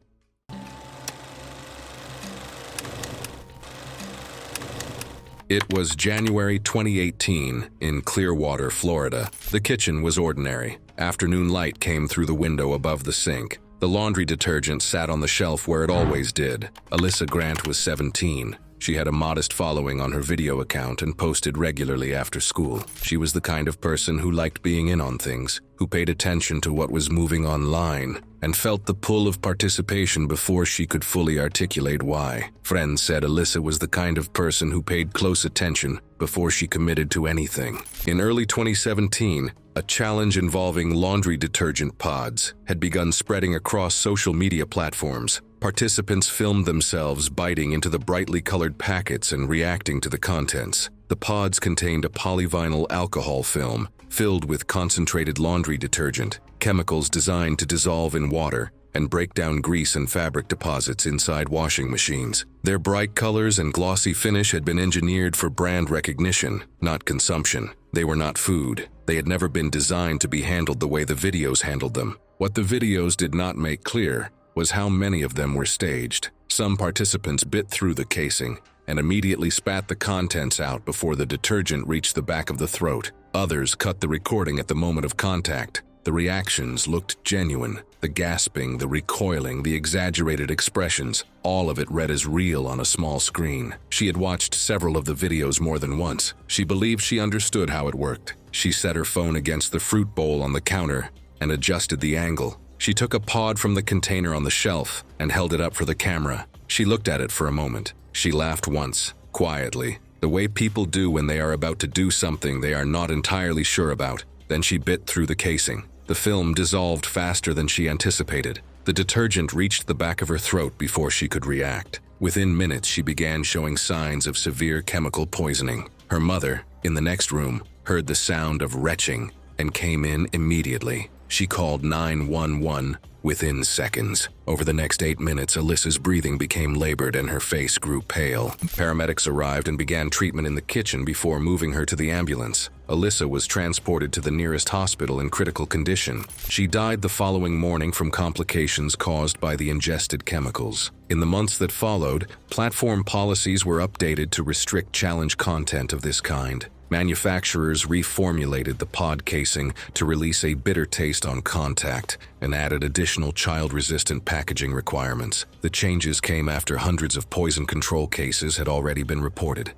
It was January 2018 in Clearwater, Florida. The kitchen was ordinary. Afternoon light came through the window above the sink. The laundry detergent sat on the shelf where it always did. Alyssa Grant was 17. She had a modest following on her video account and posted regularly after school. She was the kind of person who liked being in on things, who paid attention to what was moving online, and felt the pull of participation before she could fully articulate why. Friends said Alyssa was the kind of person who paid close attention before she committed to anything. In early 2017, a challenge involving laundry detergent pods had begun spreading across social media platforms. Participants filmed themselves biting into the brightly colored packets and reacting to the contents. The pods contained a polyvinyl alcohol film filled with concentrated laundry detergent, chemicals designed to dissolve in water and break down grease and fabric deposits inside washing machines. Their bright colors and glossy finish had been engineered for brand recognition, not consumption. They were not food. They had never been designed to be handled the way the videos handled them. What the videos did not make clear was how many of them were staged. Some participants bit through the casing and immediately spat the contents out before the detergent reached the back of the throat. Others cut the recording at the moment of contact. The reactions looked genuine. The gasping, the recoiling, the exaggerated expressions, all of it read as real on a small screen. She had watched several of the videos more than once. She believed she understood how it worked. She set her phone against the fruit bowl on the counter and adjusted the angle. She took a pod from the container on the shelf and held it up for the camera. She looked at it for a moment. She laughed once, quietly, the way people do when they are about to do something they are not entirely sure about. Then she bit through the casing. The film dissolved faster than she anticipated. The detergent reached the back of her throat before she could react. Within minutes, she began showing signs of severe chemical poisoning. Her mother, in the next room, heard the sound of retching and came in immediately. She called 911 within seconds. Over the next 8 minutes, Alyssa's breathing became labored and her face grew pale. Paramedics arrived and began treatment in the kitchen before moving her to the ambulance. Alyssa was transported to the nearest hospital in critical condition. She died the following morning from complications caused by the ingested chemicals. In the months that followed, platform policies were updated to restrict challenge content of this kind. Manufacturers reformulated the pod casing to release a bitter taste on contact and added additional child-resistant packaging requirements. The changes came after hundreds of poison control cases had already been reported.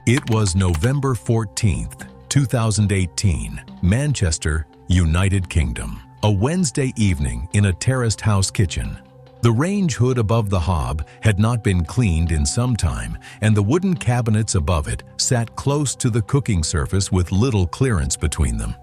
It was November 14th, 2018, Manchester, United Kingdom. A Wednesday evening in a terraced house kitchen. The range hood above the hob had not been cleaned in some time, and the wooden cabinets above it sat close to the cooking surface with little clearance between them.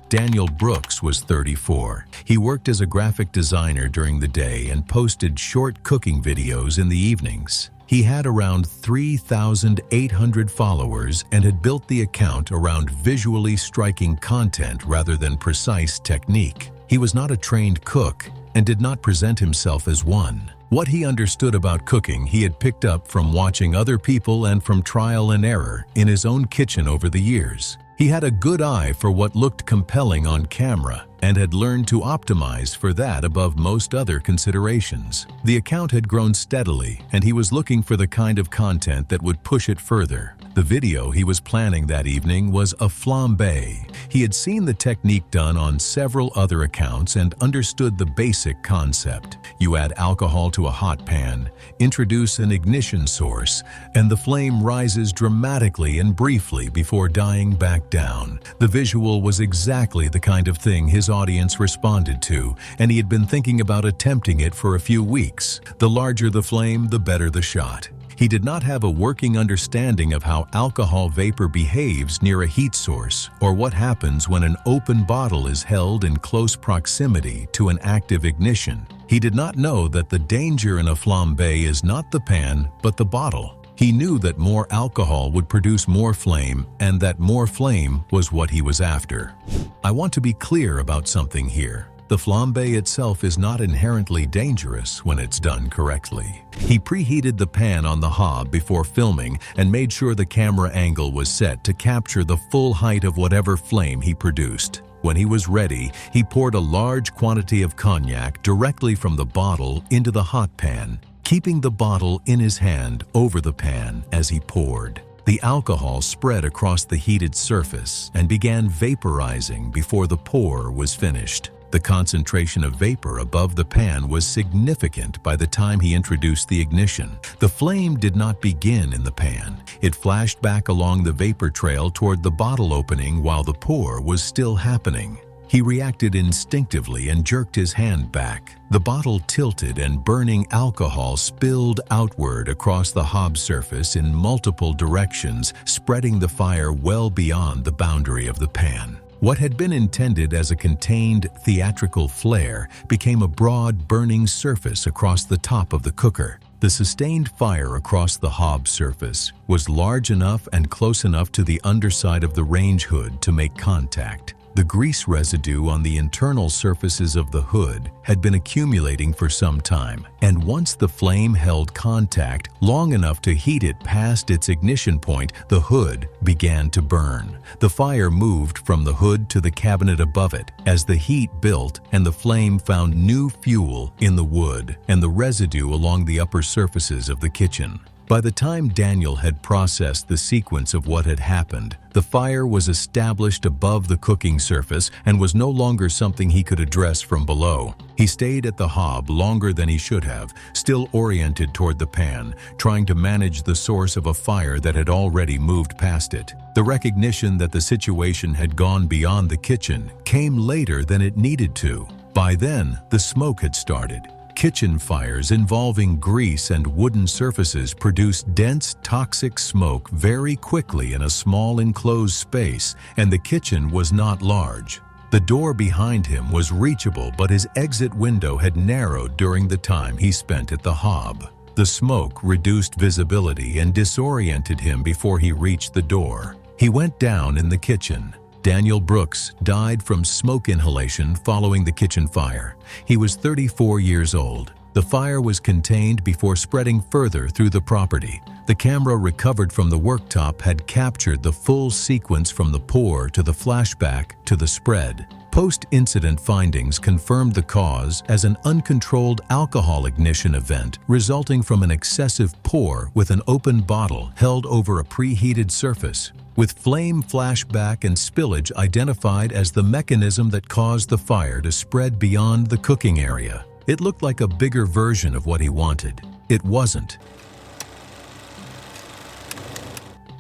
Daniel Brooks was 34. He worked as a graphic designer during the day and posted short cooking videos in the evenings. He had around 3,800 followers and had built the account around visually striking content rather than precise technique. He was not a trained cook and did not present himself as one. What he understood about cooking he had picked up from watching other people and from trial and error in his own kitchen over the years. He had a good eye for what looked compelling on camera and had learned to optimize for that above most other considerations. The account had grown steadily, and he was looking for the kind of content that would push it further. The video he was planning that evening was a flambé. He had seen the technique done on several other accounts and understood the basic concept. You add alcohol to a hot pan, introduce an ignition source, and the flame rises dramatically and briefly before dying back down. The visual was exactly the kind of thing his audience responded to, and he had been thinking about attempting it for a few weeks. The larger the flame, the better the shot. He did not have a working understanding of how alcohol vapor behaves near a heat source, or what happens when an open bottle is held in close proximity to an active ignition. He did not know that the danger in a flambé is not the pan, but the bottle. He knew that more alcohol would produce more flame, and that more flame was what he was after. I want to be clear about something here. The flambé itself is not inherently dangerous when it's done correctly. He preheated the pan on the hob before filming and made sure the camera angle was set to capture the full height of whatever flame he produced. When he was ready, he poured a large quantity of cognac directly from the bottle into the hot pan, keeping the bottle in his hand over the pan as he poured. The alcohol spread across the heated surface and began vaporizing before the pour was finished. The concentration of vapor above the pan was significant by the time he introduced the ignition. The flame did not begin in the pan. It flashed back along the vapor trail toward the bottle opening while the pour was still happening. He reacted instinctively and jerked his hand back. The bottle tilted and burning alcohol spilled outward across the hob surface in multiple directions, spreading the fire well beyond the boundary of the pan. What had been intended as a contained theatrical flare became a broad burning surface across the top of the cooker. The sustained fire across the hob surface was large enough and close enough to the underside of the range hood to make contact. The grease residue on the internal surfaces of the hood had been accumulating for some time, and once the flame held contact long enough to heat it past its ignition point, the hood began to burn. The fire moved from the hood to the cabinet above it as the heat built and the flame found new fuel in the wood and the residue along the upper surfaces of the kitchen. By the time Daniel had processed the sequence of what had happened, the fire was established above the cooking surface and was no longer something he could address from below. He stayed at the hob longer than he should have, still oriented toward the pan, trying to manage the source of a fire that had already moved past it. The recognition that the situation had gone beyond the kitchen came later than it needed to. By then, the smoke had started. Kitchen fires involving grease and wooden surfaces produced dense, toxic smoke very quickly in a small enclosed space, and the kitchen was not large. The door behind him was reachable, but his exit window had narrowed during the time he spent at the hob. The smoke reduced visibility and disoriented him before he reached the door. He went down in the kitchen. Daniel Brooks died from smoke inhalation following the kitchen fire. He was 34 years old. The fire was contained before spreading further through the property. The camera recovered from the worktop had captured the full sequence from the pour to the flashback to the spread. Post-incident findings confirmed the cause as an uncontrolled alcohol ignition event resulting from an excessive pour with an open bottle held over a preheated surface, with flame flashback and spillage identified as the mechanism that caused the fire to spread beyond the cooking area. It looked like a bigger version of what he wanted. It wasn't.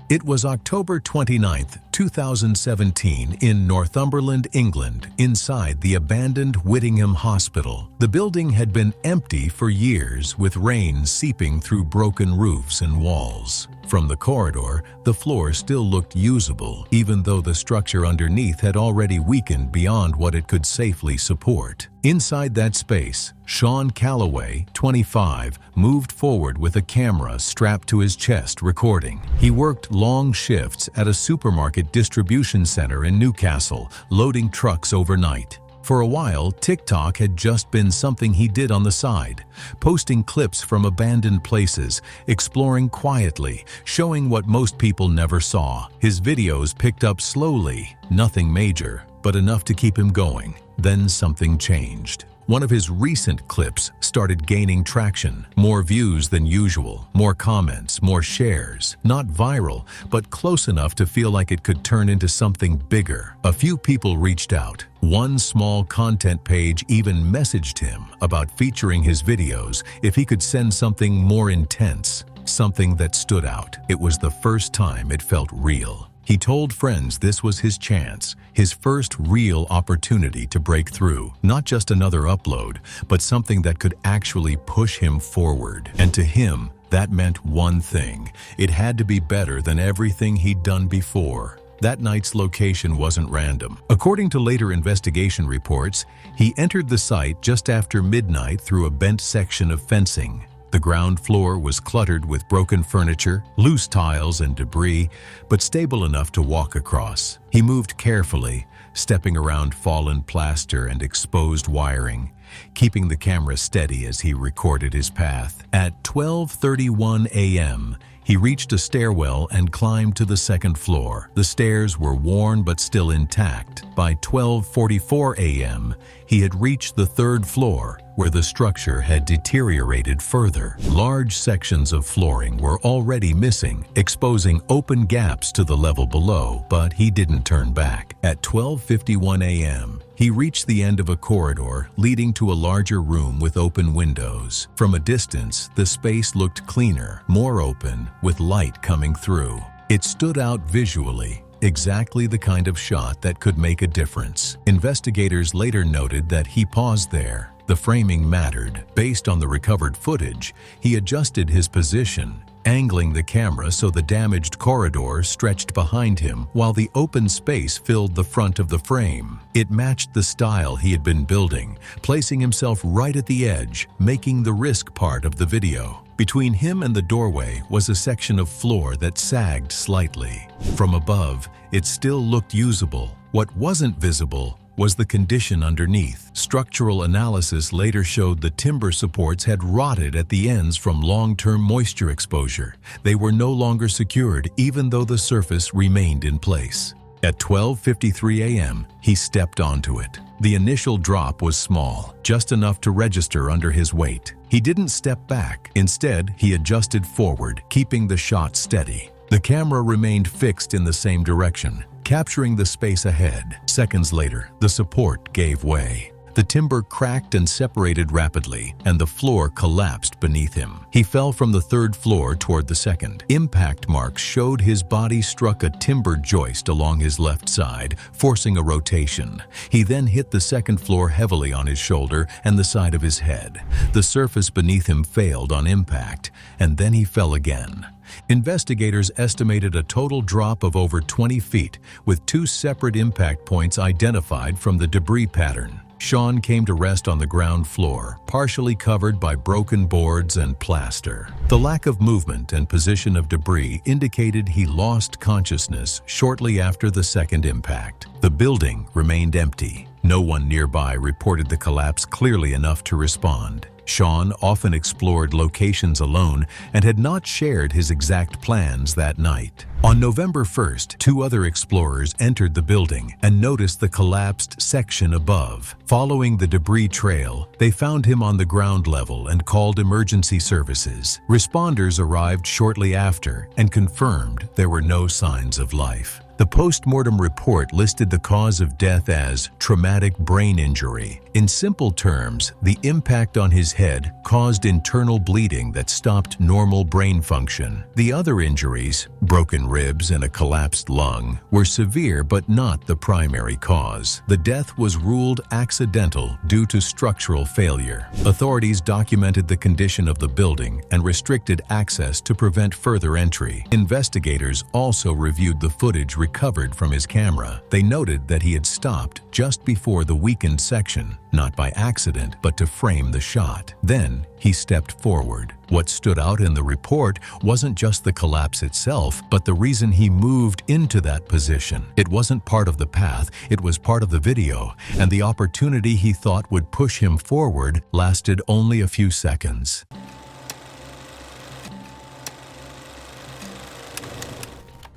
It was October 29, 2017, in Northumberland, England, inside the abandoned Whittingham Hospital. The building had been empty for years, with rain seeping through broken roofs and walls. From the corridor, the floor still looked usable, even though the structure underneath had already weakened beyond what it could safely support. Inside that space, Sean Calloway, 25, moved forward with a camera strapped to his chest, recording. He worked long shifts at a supermarket distribution center in Newcastle, loading trucks overnight. For a while, TikTok had just been something he did on the side, posting clips from abandoned places, exploring quietly, showing what most people never saw. His videos picked up slowly, nothing major, but enough to keep him going. Then something changed. One of his recent clips started gaining traction, more views than usual, more comments, more shares. Not viral, but close enough to feel like it could turn into something bigger. A few people reached out. One small content page even messaged him about featuring his videos if he could send something more intense, something that stood out. It was the first time it felt real. He told friends this was his chance, his first real opportunity to break through. Not just another upload, but something that could actually push him forward. And to him, that meant one thing. It had to be better than everything he'd done before. That night's location wasn't random. According to later investigation reports, he entered the site just after midnight through a bent section of fencing. The ground floor was cluttered with broken furniture, loose tiles and debris, but stable enough to walk across. He moved carefully, stepping around fallen plaster and exposed wiring, keeping the camera steady as he recorded his path. At 12:31 a.m., he reached a stairwell and climbed to the second floor. The stairs were worn but still intact. By 12:44 a.m., he had reached the third floor, where the structure had deteriorated further. Large sections of flooring were already missing, exposing open gaps to the level below, but he didn't turn back. At 12:51 a.m., he reached the end of a corridor leading to a larger room with open windows. From a distance, the space looked cleaner, more open, with light coming through. It stood out visually, exactly the kind of shot that could make a difference. Investigators later noted that he paused there. The framing mattered. Based on the recovered footage, he adjusted his position, angling the camera so the damaged corridor stretched behind him while the open space filled the front of the frame. It matched the style he had been building, placing himself right at the edge, making the risk part of the video. Between him and the doorway was a section of floor that sagged slightly. From above, it still looked usable. What wasn't visible was the condition underneath. Structural analysis later showed the timber supports had rotted at the ends from long-term moisture exposure. They were no longer secured, even though the surface remained in place. At 12:53 a.m., he stepped onto it. The initial drop was small, just enough to register under his weight. He didn't step back. Instead, he adjusted forward, keeping the shot steady. The camera remained fixed in the same direction, capturing the space ahead. Seconds later, the support gave way. The timber cracked and separated rapidly, and the floor collapsed beneath him. He fell from the third floor toward the second. Impact marks showed his body struck a timber joist along his left side, forcing a rotation. He then hit the second floor heavily on his shoulder and the side of his head. The surface beneath him failed on impact, and then he fell again. Investigators estimated a total drop of over 20 feet, with 2 separate impact points identified from the debris pattern. Sean came to rest on the ground floor, partially covered by broken boards and plaster. The lack of movement and position of debris indicated he lost consciousness shortly after the second impact. The building remained empty. No one nearby reported the collapse clearly enough to respond. Sean often explored locations alone and had not shared his exact plans that night. On November 1st, 2 other explorers entered the building and noticed the collapsed section above. Following the debris trail, they found him on the ground level and called emergency services. Responders arrived shortly after and confirmed there were no signs of life. The post-mortem report listed the cause of death as traumatic brain injury. In simple terms, the impact on his head caused internal bleeding that stopped normal brain function. The other injuries, broken ribs and a collapsed lung, were severe but not the primary cause. The death was ruled accidental due to structural failure. Authorities documented the condition of the building and restricted access to prevent further entry. Investigators also reviewed the footage recovered from his camera, they noted that he had stopped just before the weakened section, not by accident, but to frame the shot. Then he stepped forward. What stood out in the report wasn't just the collapse itself, but the reason he moved into that position. It wasn't part of the path, it was part of the video, and the opportunity he thought would push him forward lasted only a few seconds.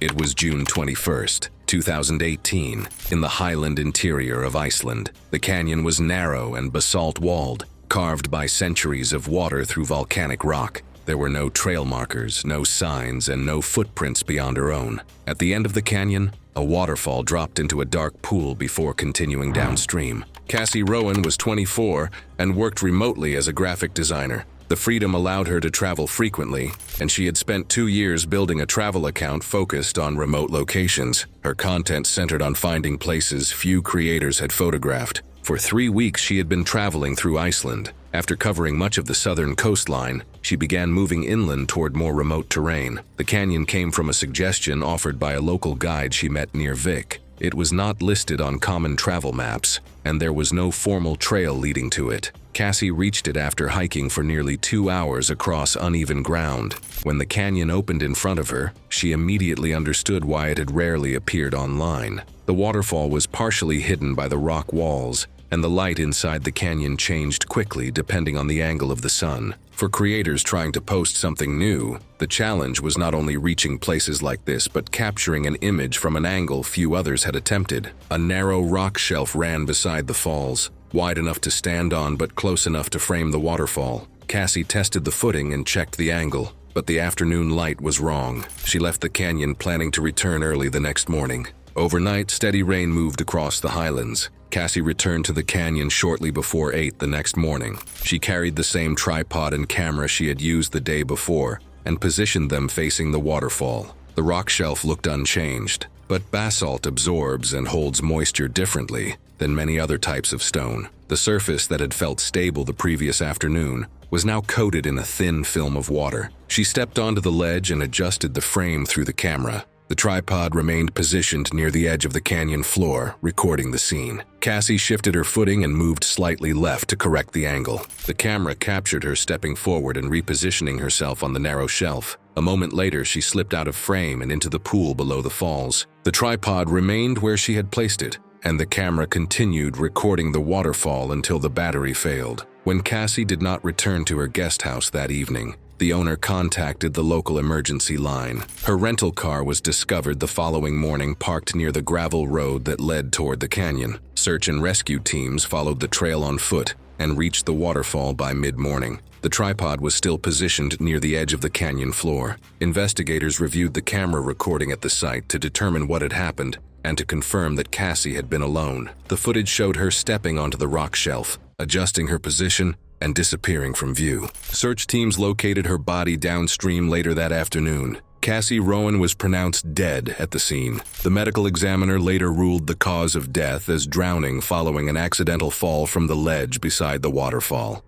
It was June 21st, 2018, in the highland interior of Iceland. The canyon was narrow and basalt-walled, carved by centuries of water through volcanic rock. There were no trail markers, no signs, and no footprints beyond her own. At the end of the canyon, a waterfall dropped into a dark pool before continuing downstream. Cassie Rowan was 24 and worked remotely as a graphic designer. The freedom allowed her to travel frequently, and she had spent 2 years building a travel account focused on remote locations. Her content centered on finding places few creators had photographed. For 3 weeks, she had been traveling through Iceland. After covering much of the southern coastline, she began moving inland toward more remote terrain. The canyon came from a suggestion offered by a local guide she met near Vik. It was not listed on common travel maps, and there was no formal trail leading to it. Cassie reached it after hiking for nearly 2 hours across uneven ground. When the canyon opened in front of her, she immediately understood why it had rarely appeared online. The waterfall was partially hidden by the rock walls, and the light inside the canyon changed quickly depending on the angle of the sun. For creators trying to post something new, the challenge was not only reaching places like this, but capturing an image from an angle few others had attempted. A narrow rock shelf ran beside the falls, wide enough to stand on but close enough to frame the waterfall. Cassie tested the footing and checked the angle, but the afternoon light was wrong. She left the canyon planning to return early the next morning. Overnight, steady rain moved across the highlands. Cassie returned to the canyon shortly before 8 the next morning. She carried the same tripod and camera she had used the day before and positioned them facing the waterfall. The rock shelf looked unchanged, but basalt absorbs and holds moisture differently than many other types of stone. The surface that had felt stable the previous afternoon was now coated in a thin film of water. She stepped onto the ledge and adjusted the frame through the camera. The tripod remained positioned near the edge of the canyon floor, recording the scene. Cassie shifted her footing and moved slightly left to correct the angle. The camera captured her stepping forward and repositioning herself on the narrow shelf. A moment later, she slipped out of frame and into the pool below the falls. The tripod remained where she had placed it, and the camera continued recording the waterfall until the battery failed. When Cassie did not return to her guest house that evening, the owner contacted the local emergency line. Her rental car was discovered the following morning parked near the gravel road that led toward the canyon. Search and rescue teams followed the trail on foot and reached the waterfall by mid-morning. The tripod was still positioned near the edge of the canyon floor. Investigators reviewed the camera recording at the site to determine what had happened and to confirm that Cassie had been alone. The footage showed her stepping onto the rock shelf, adjusting her position, and disappearing from view. Search teams located her body downstream later that afternoon. Cassie Rowan was pronounced dead at the scene. The medical examiner later ruled the cause of death as drowning following an accidental fall from the ledge beside the waterfall.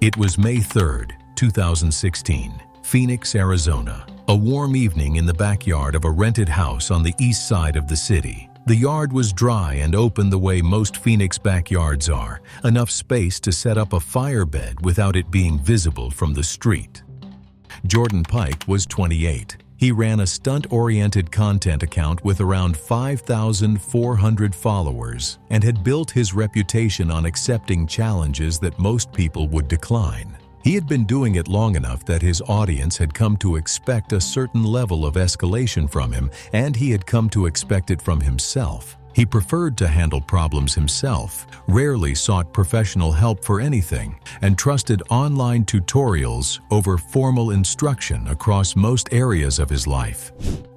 It was May 3rd, 2016, Phoenix, Arizona. A warm evening in the backyard of a rented house on the east side of the city. The yard was dry and open the way most Phoenix backyards are, enough space to set up a fire bed without it being visible from the street. Jordan Pike was 28. He ran a stunt-oriented content account with around 5,400 followers and had built his reputation on accepting challenges that most people would decline. He had been doing it long enough that his audience had come to expect a certain level of escalation from him, and he had come to expect it from himself. He preferred to handle problems himself, rarely sought professional help for anything, and trusted online tutorials over formal instruction across most areas of his life.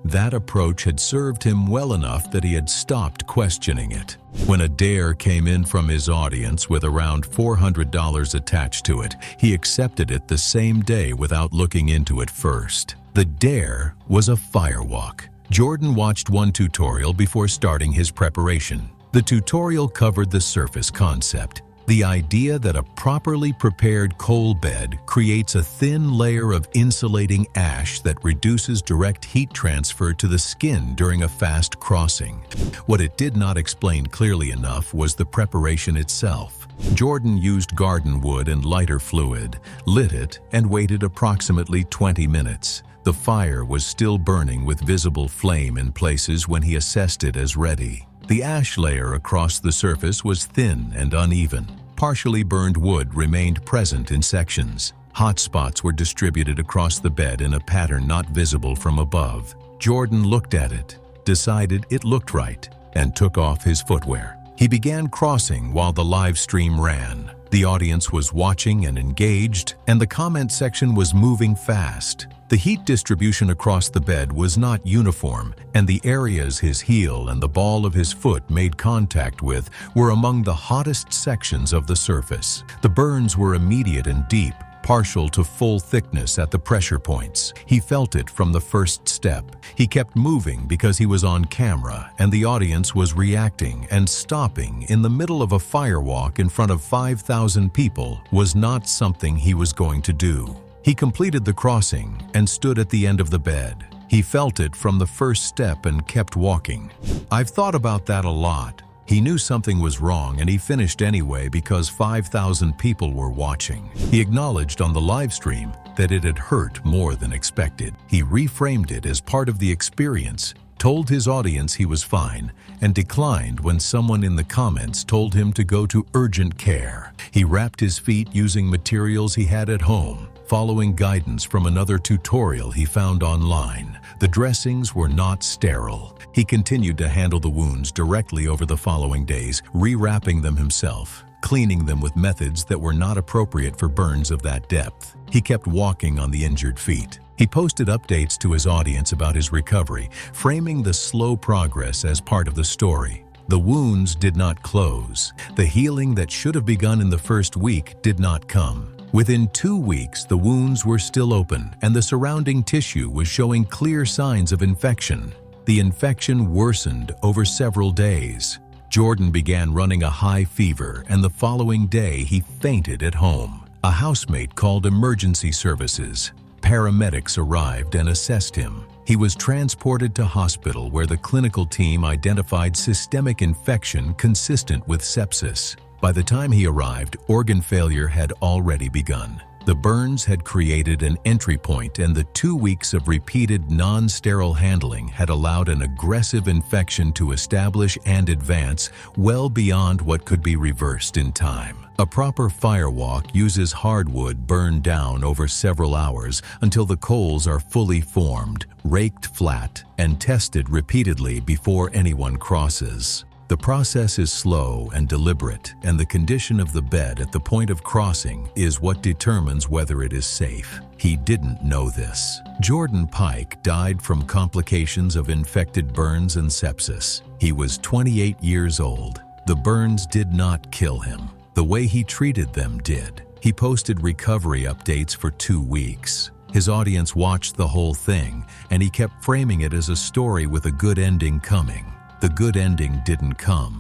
That approach had served him well enough that he had stopped questioning it. When a dare came in from his audience with around $400 attached to it, he accepted it the same day without looking into it first. The dare was a firewalk. Jordan watched one tutorial before starting his preparation. The tutorial covered the surface concept. The idea that a properly prepared coal bed creates a thin layer of insulating ash that reduces direct heat transfer to the skin during a fast crossing. What it did not explain clearly enough was the preparation itself. Jordan used garden wood and lighter fluid, lit it, and waited approximately 20 minutes. The fire was still burning with visible flame in places when he assessed it as ready. The ash layer across the surface was thin and uneven. Partially burned wood remained present in sections. Hot spots were distributed across the bed in a pattern not visible from above. Jordan looked at it, decided it looked right, and took off his footwear. He began crossing while the live stream ran. The audience was watching and engaged, and the comment section was moving fast. The heat distribution across the bed was not uniform, and the areas his heel and the ball of his foot made contact with were among the hottest sections of the surface. The burns were immediate and deep, partial to full thickness at the pressure points. He felt it from the first step. He kept moving because he was on camera, and the audience was reacting, and stopping in the middle of a firewalk in front of 5,000 people was not something he was going to do. He completed the crossing and stood at the end of the bed. He felt it from the first step and kept walking. I've thought about that a lot. He knew something was wrong, and he finished anyway because 5,000 people were watching. He acknowledged on the live stream that it had hurt more than expected. He reframed it as part of the experience, told his audience he was fine, and declined when someone in the comments told him to go to urgent care. He wrapped his feet using materials he had at home, following guidance from another tutorial he found online. The dressings were not sterile. He continued to handle the wounds directly over the following days, rewrapping them himself, cleaning them with methods that were not appropriate for burns of that depth. He kept walking on the injured feet. He posted updates to his audience about his recovery, framing the slow progress as part of the story. The wounds did not close. The healing that should have begun in the first week did not come. Within 2 weeks, the wounds were still open, and the surrounding tissue was showing clear signs of infection. The infection worsened over several days. Jordan began running a high fever, and the following day he fainted at home. A housemate called emergency services. Paramedics arrived and assessed him. He was transported to hospital where the clinical team identified systemic infection consistent with sepsis. By the time he arrived, organ failure had already begun. The burns had created an entry point, and the 2 weeks of repeated non-sterile handling had allowed an aggressive infection to establish and advance well beyond what could be reversed in time. A proper firewalk uses hardwood burned down over several hours until the coals are fully formed, raked flat, and tested repeatedly before anyone crosses. The process is slow and deliberate, and the condition of the bed at the point of crossing is what determines whether it is safe. He didn't know this. Jordan Pike died from complications of infected burns and sepsis. He was 28 years old. The burns did not kill him. The way he treated them did. He posted recovery updates for 2 weeks. His audience watched the whole thing, and he kept framing it as a story with a good ending coming. The good ending didn't come.